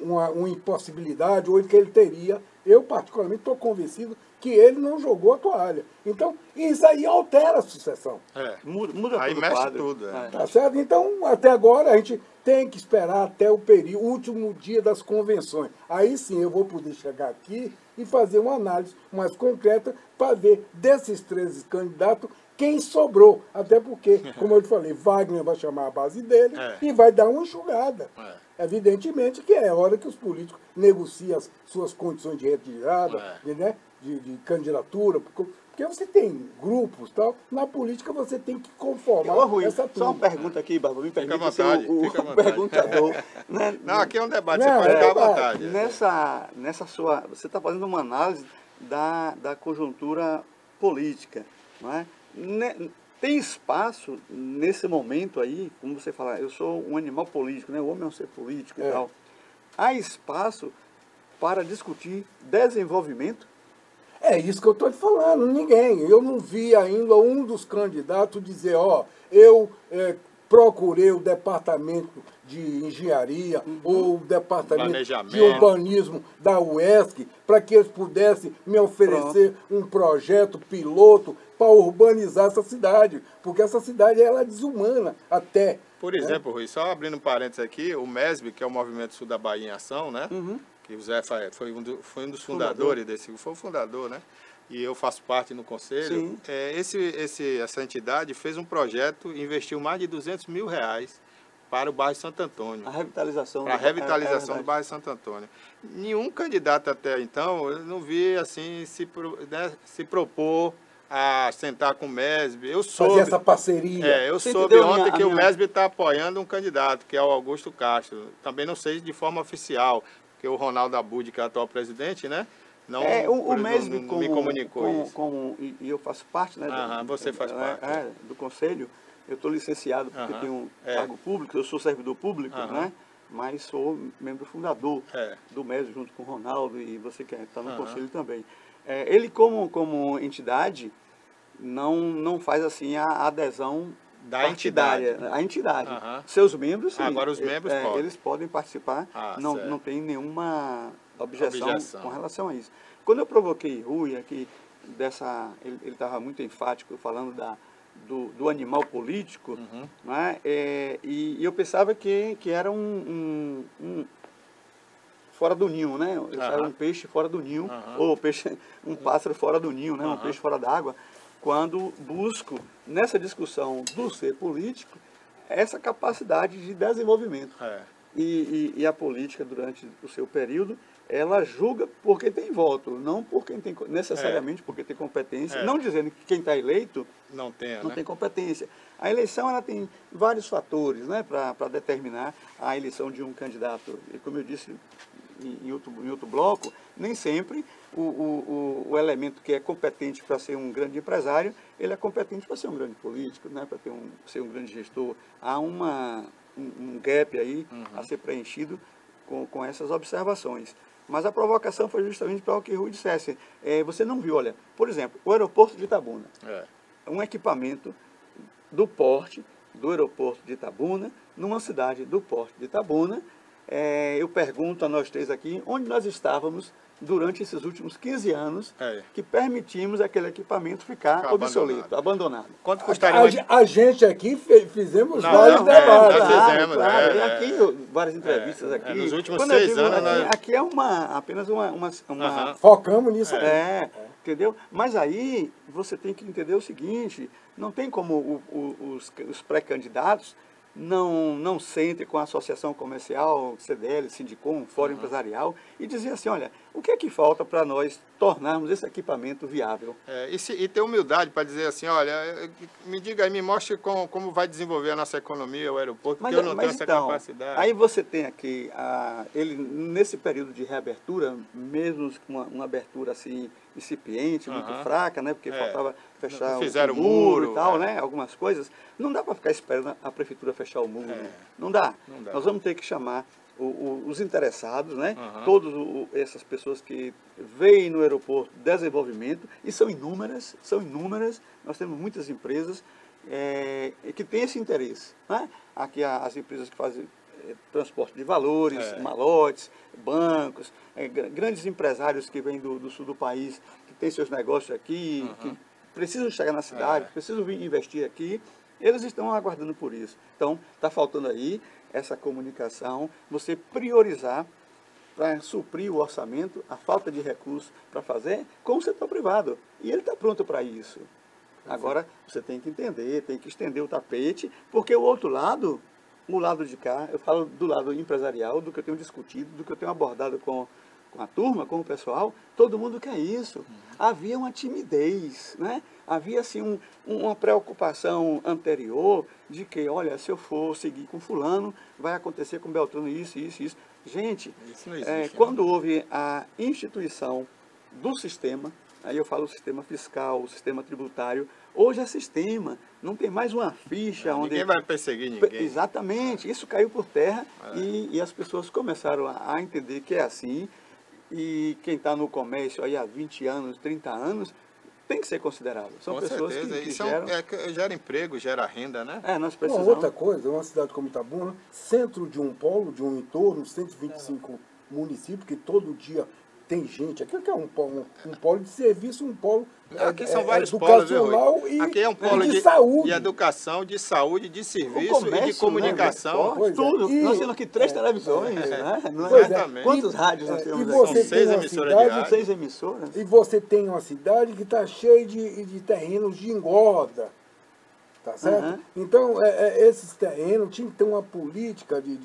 uma impossibilidade, ou que ele teria. Eu, particularmente, estou convencido que ele não jogou a toalha. Então, isso aí altera a sucessão. Muda aí todo mexe o quadro. tudo. Tá certo? Então, até agora, a gente tem que esperar até o último dia das convenções. Aí sim eu vou poder chegar aqui e fazer uma análise mais concreta para ver desses 13 candidatos quem sobrou. Até porque, como eu te falei, Wagner vai chamar a base dele e vai dar uma enxugada. Evidentemente que é hora que os políticos negociam as suas condições de retirada, né, de candidatura, porque você tem grupos tal. Na política você tem que conformar essa turma. Só uma pergunta aqui, Barba, me permite Fica à ser vontade, o perguntador. Né? Não, aqui é um debate, você pode ficar à vontade. Nessa sua... Você está fazendo uma análise da conjuntura política, não é? Tem espaço nesse momento aí, como você fala, eu sou um animal político, né? O homem é um ser político e tal. Há espaço para discutir desenvolvimento? É isso que eu estou te falando, ninguém. Eu não vi ainda um dos candidatos dizer, eu procurei o departamento de engenharia ou o departamento de urbanismo da UESC para que eles pudessem me oferecer um projeto piloto para urbanizar essa cidade, porque essa cidade ela é desumana até. Por exemplo, Rui, só abrindo um parênteses aqui, o MESB, que é o Movimento Sul da Bahia em Ação, né? Que o Zé foi um dos fundadores desse, foi o fundador, né? E eu faço parte no conselho. Essa entidade fez um projeto, investiu mais de R$200 mil para o bairro Santo Antônio. A revitalização. Para a revitalização do bairro Santo Antônio. Nenhum candidato até então, eu não vi assim se propor a sentar com o MESB. Eu soube, fazer essa parceria. Eu soube ontem que o MESB está apoiando um candidato, que é o Augusto Castro. Também não sei de forma oficial, porque o Ronaldo Abud, que é o atual presidente, né? Não, o MESB não me comunicou isso. E eu faço parte, né? Você faz parte. Do conselho. Eu estou licenciado porque tenho um cargo público, eu sou servidor público, né? Mas sou membro fundador do MESB, junto com o Ronaldo, e você que está no conselho também. Ele, como entidade, não faz assim a adesão da entidade. A entidade. Seus membros, sim. Agora os membros podem. Eles podem participar, não tem nenhuma objeção com relação a isso. Quando eu provoquei Rui aqui, ele estava muito enfático falando do animal político, né? E eu pensava que era um fora do ninho, né? Era um peixe fora do ninho, ou um pássaro fora do ninho, né? Um peixe fora d'água, quando busco, nessa discussão do ser político, essa capacidade de desenvolvimento. E a política, durante o seu período, ela julga por quem tem voto, não por quem tem, necessariamente porque tem competência, não dizendo que quem está eleito não tem competência. A eleição ela tem vários fatores, né, para determinar a eleição de um candidato. E como eu disse em outro bloco, nem sempre o elemento que é competente para ser um grande empresário, ele é competente para ser um grande político, né, para ser um grande gestor. Há um gap aí a ser preenchido com essas observações. Mas a provocação foi justamente para o que o Rui dissesse. Você não viu, olha, por exemplo, o aeroporto de Itabuna. Um equipamento do porte do aeroporto de Itabuna, numa cidade do porte de Itabuna. Eu pergunto a nós três aqui, onde nós estávamos durante esses últimos 15 anos que permitimos aquele equipamento ficar obsoleto, abandonado. Quanto custaria? A gente aqui fizemos vários debates. Nós fizemos, aqui, várias entrevistas aqui. Nos últimos 6 anos. Aqui é apenas uma focamos nisso. Entendeu? Mas aí você tem que entender o seguinte, não tem como os pré-candidatos não sente com a associação comercial, CDL, Sindicom, Fórum Empresarial, e dizer assim, olha, o que é que falta para nós tornarmos esse equipamento viável? E ter humildade para dizer assim, olha, me diga aí, me mostre como vai desenvolver a nossa economia, o aeroporto, porque eu não tenho essa capacidade. Aí você tem aqui, ele nesse período de reabertura, mesmo com uma abertura assim incipiente, muito fraca, né, porque faltava fechar o muro e tal, né, algumas coisas, não dá para ficar esperando a prefeitura fechar o muro, não dá. Nós vamos ter que chamar os interessados, né? Todas essas pessoas que veem no aeroporto desenvolvimento, e são inúmeras, nós temos muitas empresas que têm esse interesse. Né? Aqui as empresas que fazem transporte de valores, malotes, bancos, grandes empresários que vêm do sul do país, que têm seus negócios aqui, que precisam chegar na cidade, precisam vir investir aqui, eles estão aguardando por isso. Então, está faltando aí essa comunicação, você priorizar para suprir o orçamento, a falta de recursos para fazer com o setor privado. E ele está pronto para isso. Agora, você tem que entender, tem que estender o tapete, porque o outro lado, o lado de cá, eu falo do lado empresarial, do que eu tenho discutido, do que eu tenho abordado com a turma, com o pessoal, todo mundo quer isso. Havia uma timidez, né? Havia assim uma preocupação anterior de que, olha, se eu for seguir com fulano, vai acontecer com Beltrano isso. Gente, isso não existe, quando houve a instituição do sistema, aí eu falo o sistema fiscal, o sistema tributário, hoje é sistema, não tem mais uma ficha onde... Ninguém vai perseguir ninguém. Exatamente, isso caiu por terra e as pessoas começaram a entender que é assim, e quem está no comércio aí há 20 anos, 30 anos, tem que ser considerado. São com pessoas certeza. que gera emprego, gera renda, né? Nós precisamos... Uma outra coisa, uma cidade como Itabuna, centro de um polo, de um entorno, 125 municípios, que todo dia tem gente. Aquilo que é um polo de serviço, um polo aqui são vários polos, viu? Aqui é um polo de saúde. De educação, de saúde, de serviço e de comunicação. Né? Tudo. Nós temos aqui 3 televisões, né? Exatamente. Quantos rádios nós temos aqui? São 6 emissoras diárias. 6 emissoras. E você tem uma cidade que está cheia de terrenos de engorda. Tá certo? Então, esses terrenos tinham que ter uma política de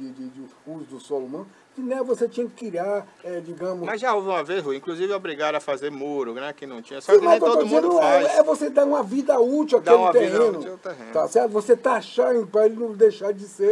uso do solo humano, que né, você tinha que criar, digamos... Mas já houve uma vez, Rui, inclusive obrigaram a fazer muro, né, que não tinha, só que nem todo mundo faz. É você dar uma vida útil àquele terreno. Tá certo? Você taxar para ele não deixar de ser...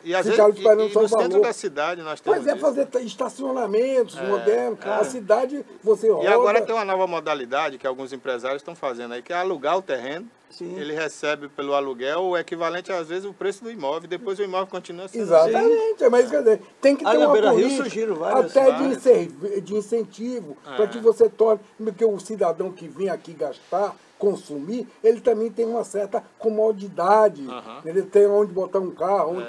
E às vezes, no centro da cidade nós temos fazer estacionamentos modernos. A cidade, você roda... E agora tem uma nova modalidade que alguns empresários estão fazendo aí, que é alugar o terreno. Sim. Ele recebe pelo aluguel o equivalente, às vezes, o preço do imóvel. Depois o imóvel continua sendo... Exatamente. Mas, quer dizer, tem que ter uma política de incentivo para que você torne... Porque o cidadão que vem aqui gastar, consumir, ele também tem uma certa comodidade. Ele tem onde botar um carro,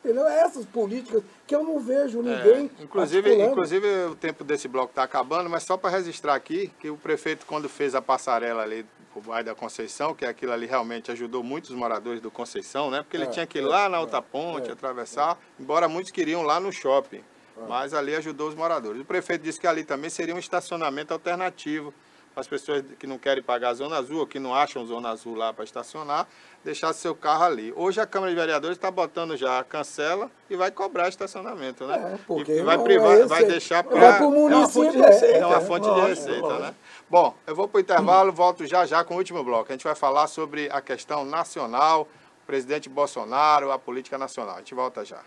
entendeu? Essas políticas que eu não vejo ninguém inclusive o tempo desse bloco está acabando, mas só para registrar aqui que o prefeito, quando fez a passarela ali o bairro da Conceição, que aquilo ali realmente ajudou muitos moradores do Conceição, né? Porque ele tinha que ir lá na outra ponte, atravessar, embora muitos queriam lá no shopping, mas ali ajudou os moradores. O prefeito disse que ali também seria um estacionamento alternativo para as pessoas que não querem pagar a Zona Azul ou que não acham Zona Azul lá para estacionar, deixar seu carro ali. Hoje a Câmara de Vereadores está botando já cancela e vai cobrar estacionamento, né? Porque vai deixar para... É uma fonte de receita. É uma fonte de receita, né? Bom, eu vou para o intervalo, volto já com o último bloco. A gente vai falar sobre a questão nacional, o presidente Bolsonaro, a política nacional. A gente volta já.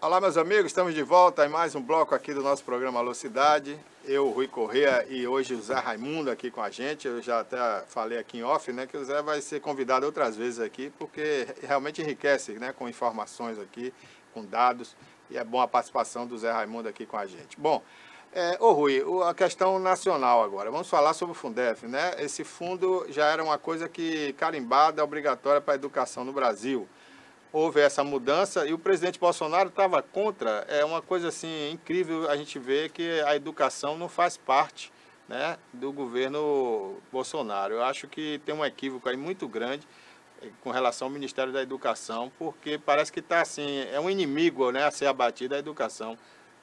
Olá, meus amigos, estamos de volta em mais um bloco aqui do nosso programa Alô Cidade. Eu, Rui Corrêa, e hoje o Zé Raimundo aqui com a gente. Eu já até falei aqui em off, né, que o Zé vai ser convidado outras vezes aqui, porque realmente enriquece, né, com informações aqui, com dados, e é bom a participação do Zé Raimundo aqui com a gente. Bom, Rui, a questão nacional agora. Vamos falar sobre o Fundef, né? Esse fundo já era uma coisa que carimbada, obrigatória para a educação no Brasil. Houve essa mudança e o presidente Bolsonaro estava contra. É uma coisa assim incrível a gente ver que a educação não faz parte, né, do governo Bolsonaro. Eu acho que tem um equívoco aí muito grande. com relação ao Ministério da Educação, porque parece que está assim, é um inimigo, né, a ser abatido a educação.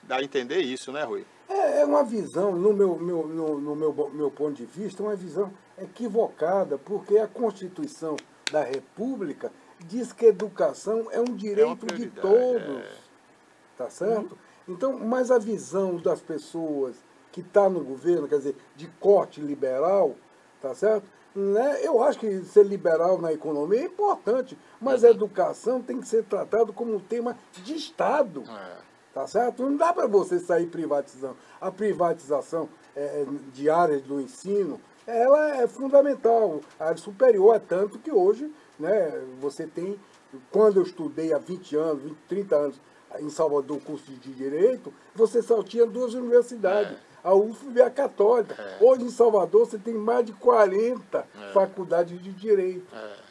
Dá a entender isso, né, Rui? É uma visão, no meu ponto de vista, uma visão equivocada, porque a Constituição da República diz que a educação é um direito de todos, tá certo? Então, mas a visão das pessoas que estão no governo, quer dizer, de corte liberal, tá certo? Né? Eu acho que ser liberal na economia é importante, mas a educação tem que ser tratada como um tema de Estado. Tá certo? Não dá para você sair privatizando. A privatização de áreas do ensino, ela é fundamental. A área superior é tanto que hoje, né, você tem, quando eu estudei há 20 anos, 20, 30 anos em Salvador, o curso de Direito, você só tinha 2 universidades, a UFB e a Católica. Hoje em Salvador você tem mais de 40 faculdades de Direito.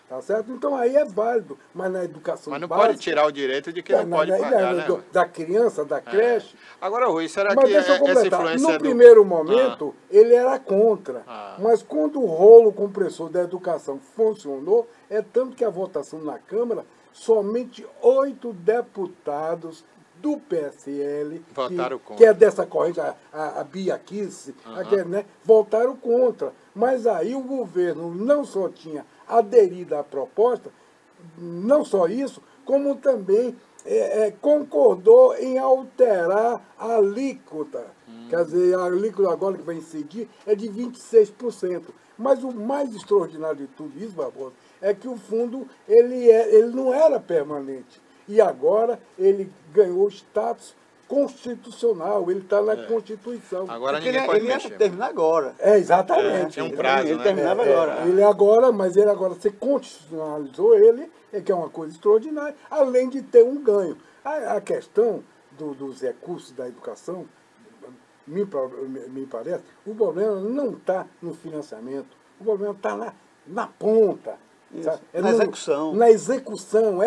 Tá certo? Então aí é válido, mas na educação Mas não básica, pode tirar o direito de quem não pode pagar, né? Da criança, da creche. Agora, Rui, será Mas que deixa eu essa completar. influência No primeiro momento, ele era contra. Mas quando o rolo compressor da educação funcionou, é tanto que a votação na Câmara, somente 8 deputados do PSL, votaram que é dessa corrente, a Bia Kicis, né, votaram contra. Mas aí o governo não só tinha aderido à proposta, não só isso, como também concordou em alterar a alíquota. Quer dizer, a alíquota agora que vai incidir é de 26%. Mas o mais extraordinário de tudo isso, Barbosa, é que o fundo ele não era permanente. E agora ele ganhou status constitucional, ele está na Constituição. Agora ninguém pode mexer. Ele ia terminar agora. Exatamente. Tem um prazo, ele né? terminava agora. Ele agora, mas ele agora, você constitucionalizou ele, que é uma coisa extraordinária, além de ter um ganho. A questão dos recursos da educação, me parece, o problema não está no financiamento, o problema está na ponta. Na execução. Na execução,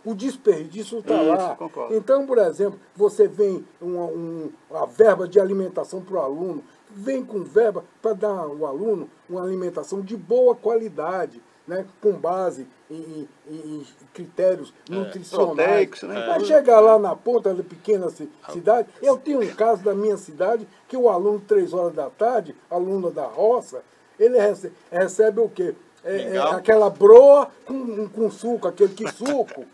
o desperdício está lá. Concordo. Então, por exemplo, você vem a verba de alimentação para o aluno, vem com verba para dar ao aluno uma alimentação de boa qualidade, né, com base em critérios nutricionais. Proteicos, né? Vai chegar lá na ponta da pequena cidade. Eu tenho um caso da minha cidade que o aluno, 3 horas da tarde, aluno da roça, ele recebe o quê? Aquela broa com suco, aquele que suco.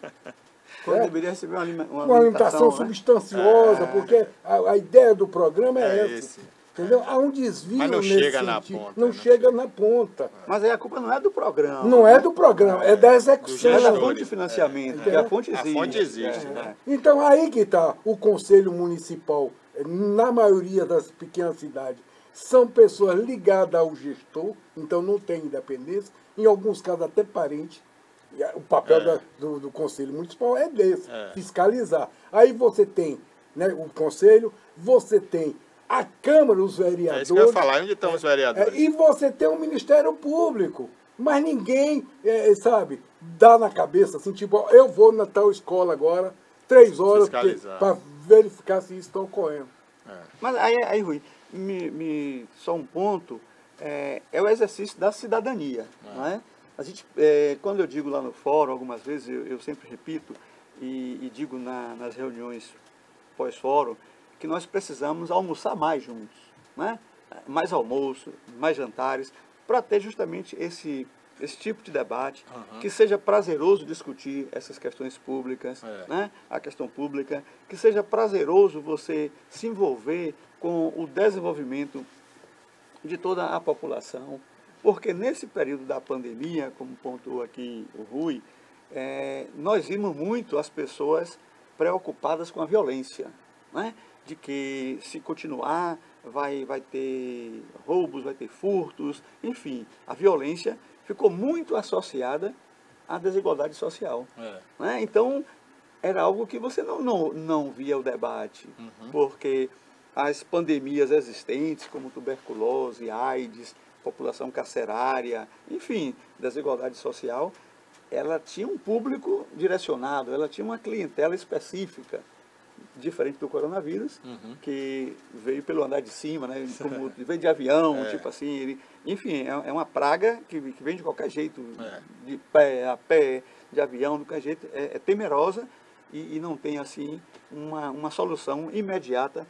Quando deveria receber uma alimentação substanciosa, porque a ideia do programa é essa. Entendeu? Há um desvio mas não nesse chega sentido. na ponta. Não chega na ponta. Mas aí a culpa não é do programa. Não é do programa, é da execução. É da fonte de financiamento, porque a fonte existe. A fonte existe, né? Então, aí que está o Conselho Municipal, na maioria das pequenas cidades, são pessoas ligadas ao gestor, então não tem independência, em alguns casos até parente. O papel do Conselho Municipal é desse, fiscalizar. Aí você tem, né, o Conselho, você tem a Câmara, os vereadores. É isso que eu ia falar, onde estão os vereadores? E você tem o Ministério Público. Mas ninguém, sabe, dá na cabeça, assim, tipo, eu vou na tal escola agora, 3 horas, para verificar se isso está ocorrendo. Mas aí Rui, só um ponto, é o exercício da cidadania, não é? A gente, quando eu digo lá no fórum, algumas vezes, eu sempre repito e digo nas reuniões pós-fórum, que nós precisamos almoçar mais juntos, né? Mais almoço, mais jantares, para ter justamente esse tipo de debate, que seja prazeroso discutir essas questões públicas, né? A questão pública, que seja prazeroso você se envolver com o desenvolvimento de toda a população, porque nesse período da pandemia, como pontuou aqui o Rui, nós vimos muito as pessoas preocupadas com a violência, né? De que se continuar vai ter roubos, vai ter furtos, enfim, a violência ficou muito associada à desigualdade social. Né? Então, era algo que você não via o debate, porque as pandemias existentes, como tuberculose, AIDS, população carcerária, enfim, desigualdade social, ela tinha um público direcionado, ela tinha uma clientela específica. diferente do coronavírus, que veio pelo andar de cima, né? Como, veio de avião, tipo assim. Enfim, é uma praga que vem de qualquer jeito, de pé, a pé, de avião, de qualquer jeito. É temerosa e não tem, assim, uma solução imediata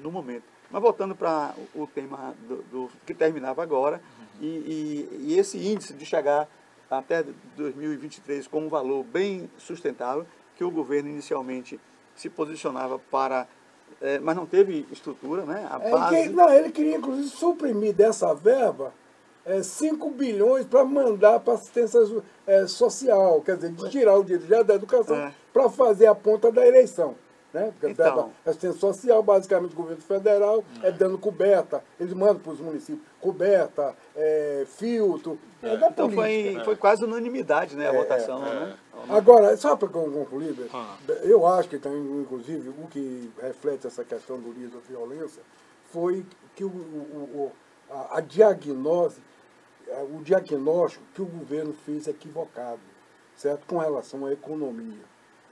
no momento. Mas voltando para o tema que terminava agora, e esse índice de chegar até 2023 com um valor bem sustentável, que o governo inicialmente se posicionava para, mas não teve estrutura, né? A base... Ele queria, inclusive, suprimir dessa verba 5 bilhões para mandar para assistência social, quer dizer, de tirar o dinheiro já da educação para fazer a ponta da eleição. Né? Porque Então, a assistência social, basicamente, o governo federal dando coberta, eles mandam para os municípios coberta, filtro, da então política. foi quase unanimidade, né, a votação. Né? Agora, só para concluir, eu acho que tem, inclusive, o que reflete essa questão do risco da violência foi que a diagnose, o diagnóstico que o governo fez equivocado, certo? Com relação à economia,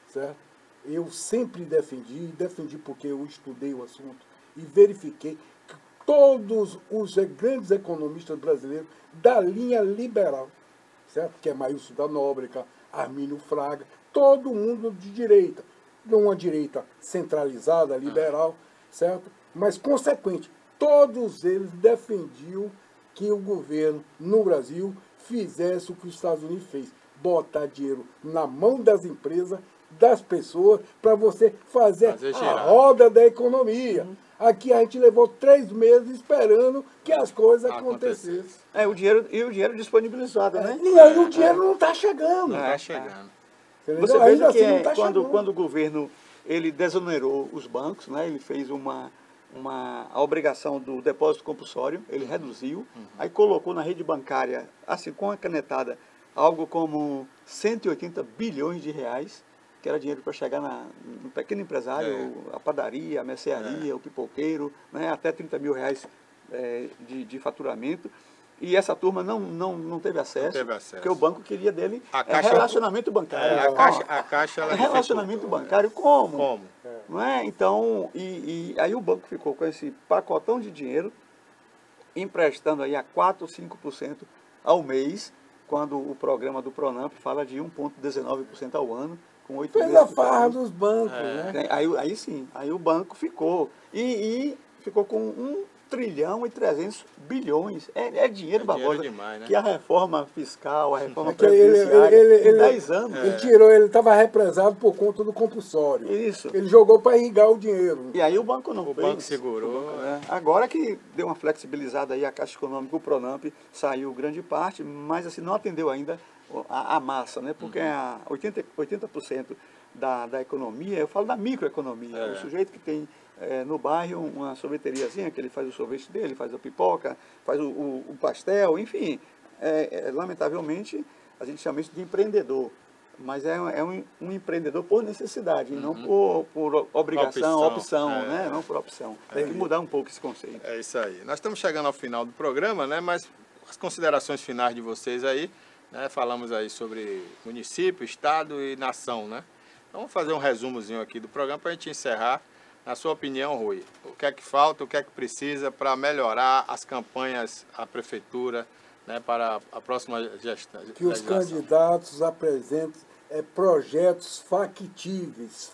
certo? Eu sempre defendi porque eu estudei o assunto e verifiquei que todos os grandes economistas brasileiros da linha liberal, certo? Que é Maílson da Nóbrega, Armínio Fraga, todo mundo de direita, não uma direita centralizada, liberal, certo? Mas consequente, todos eles defendiam que o governo no Brasil fizesse o que os Estados Unidos fez, botar dinheiro na mão das empresas, das pessoas, para você fazer a roda da economia. Aqui a gente levou 3 meses esperando que as coisas acontecessem. O dinheiro disponibilizado, né? E o dinheiro não está chegando. Não está chegando. Você veja que assim, tá quando o governo ele desonerou os bancos, né? Ele fez a obrigação do depósito compulsório, ele reduziu, aí colocou na rede bancária, assim, com a canetada, algo como 180 bilhões de reais, que era dinheiro para chegar no pequeno empresário, a padaria, a mercearia, o pipoqueiro, né, até 30 mil reais de faturamento. E essa turma não teve acesso, porque o banco queria dele relacionamento bancário. A Caixa ela relacionamento bancário como? Não é? Então, aí o banco ficou com esse pacotão de dinheiro, emprestando aí a 4 ou 5% ao mês, quando o programa do Pronamp fala de 1,19% ao ano, com 8 meses. Pela farra dos bancos, né? Aí sim, aí o banco ficou. E ficou com 1,3 bilhões. É dinheiro, Barbosa, demais, né? que a reforma fiscal, a reforma previdenciária, em 10 anos. Ele estava represado por conta do compulsório. Isso. Ele jogou para irrigar o dinheiro. E aí o banco não fez. O banco segurou. Agora que deu uma flexibilizada aí, a Caixa Econômica, o Pronamp, saiu grande parte, mas assim, não atendeu ainda a massa, né? Porque 80% da economia, eu falo da microeconomia, o sujeito que tem no bairro uma sorveteriazinha, que ele faz o sorvete dele, faz a pipoca, faz o pastel, enfim, lamentavelmente a gente chama isso de empreendedor, mas é um empreendedor por necessidade, não por opção, né? Não por opção. Tem que mudar um pouco esse conceito. É isso aí. Nós estamos chegando ao final do programa, né? Mas as considerações finais de vocês aí, né? Falamos aí sobre município, estado e nação, né? Então vamos fazer um resumozinho aqui do programa para a gente encerrar. Na sua opinião, Rui, o que é que falta, o que é que precisa para melhorar as campanhas à prefeitura, né, para a próxima gestão? Que os candidatos apresentem projetos factíveis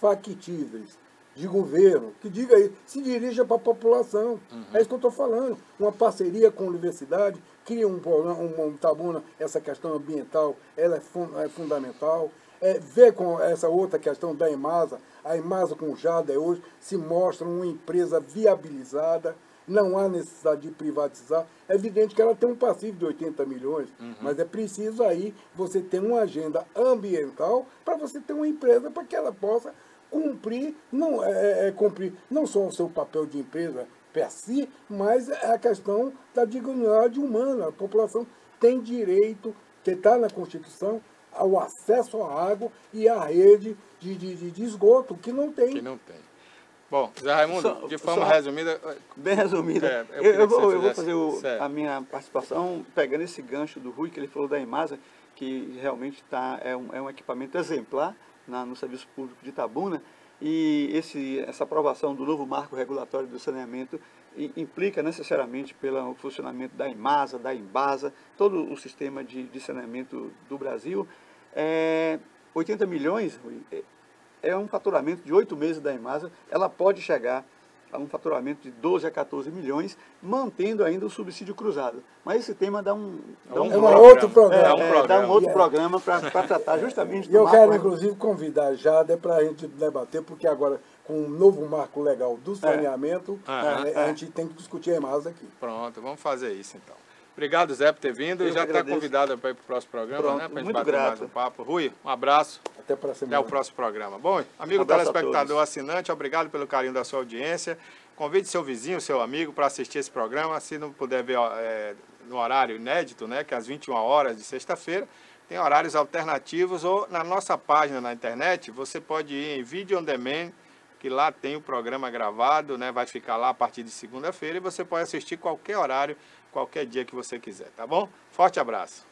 de governo, que diga aí, se dirija para a população. É isso que eu estou falando. Uma parceria com a universidade, cria um Itabuna, essa questão ambiental, ela é fundamental. Ver com essa outra questão da EMASA, a EMASA com o Jada hoje se mostra uma empresa viabilizada, não há necessidade de privatizar. É evidente que ela tem um passivo de 80 milhões, mas é preciso aí você ter uma agenda ambiental para você ter uma empresa para que ela possa cumprir não só o seu papel de empresa per si, mas a questão da dignidade humana. A população tem direito, que está na Constituição, ao acesso à água e à rede de esgoto, que não tem. Que não tem. Bom, Zé Raimundo, de forma resumida... Bem resumida. Eu vou fazer a minha participação pegando esse gancho do Rui, que ele falou da EMASA, que realmente é um equipamento exemplar no Serviço Público de Itabuna. E essa aprovação do novo marco regulatório do saneamento implica necessariamente pelo funcionamento da Imasa, da Embasa, todo o sistema de saneamento do Brasil. 80 milhões, Rui, é um faturamento de 8 meses da Imasa, ela pode chegar a um faturamento de 12 a 14 milhões, mantendo ainda o subsídio cruzado. Mas esse tema dá um outro programa. Dá um outro programa para tratar justamente do eu quero, inclusive, convidar Jada para a gente debater, porque agora, com o novo marco legal do saneamento, a gente tem que discutir a Imasa aqui. Pronto, vamos fazer isso então. Obrigado, Zé, por ter vindo. E já está convidado para ir para o próximo programa, né? Para a gente bater mais um papo. Rui, um abraço. Até para semana. Até o próximo programa. Bom, amigo telespectador assinante, obrigado pelo carinho da sua audiência. Convide seu vizinho, seu amigo para assistir esse programa. Se não puder ver no horário inédito, né, que é às 21 horas de sexta-feira, tem horários alternativos, ou na nossa página na internet, você pode ir em Video on Demand, que lá tem o programa gravado, né, vai ficar lá a partir de segunda-feira, e você pode assistir qualquer horário, qualquer dia que você quiser, tá bom? Forte abraço.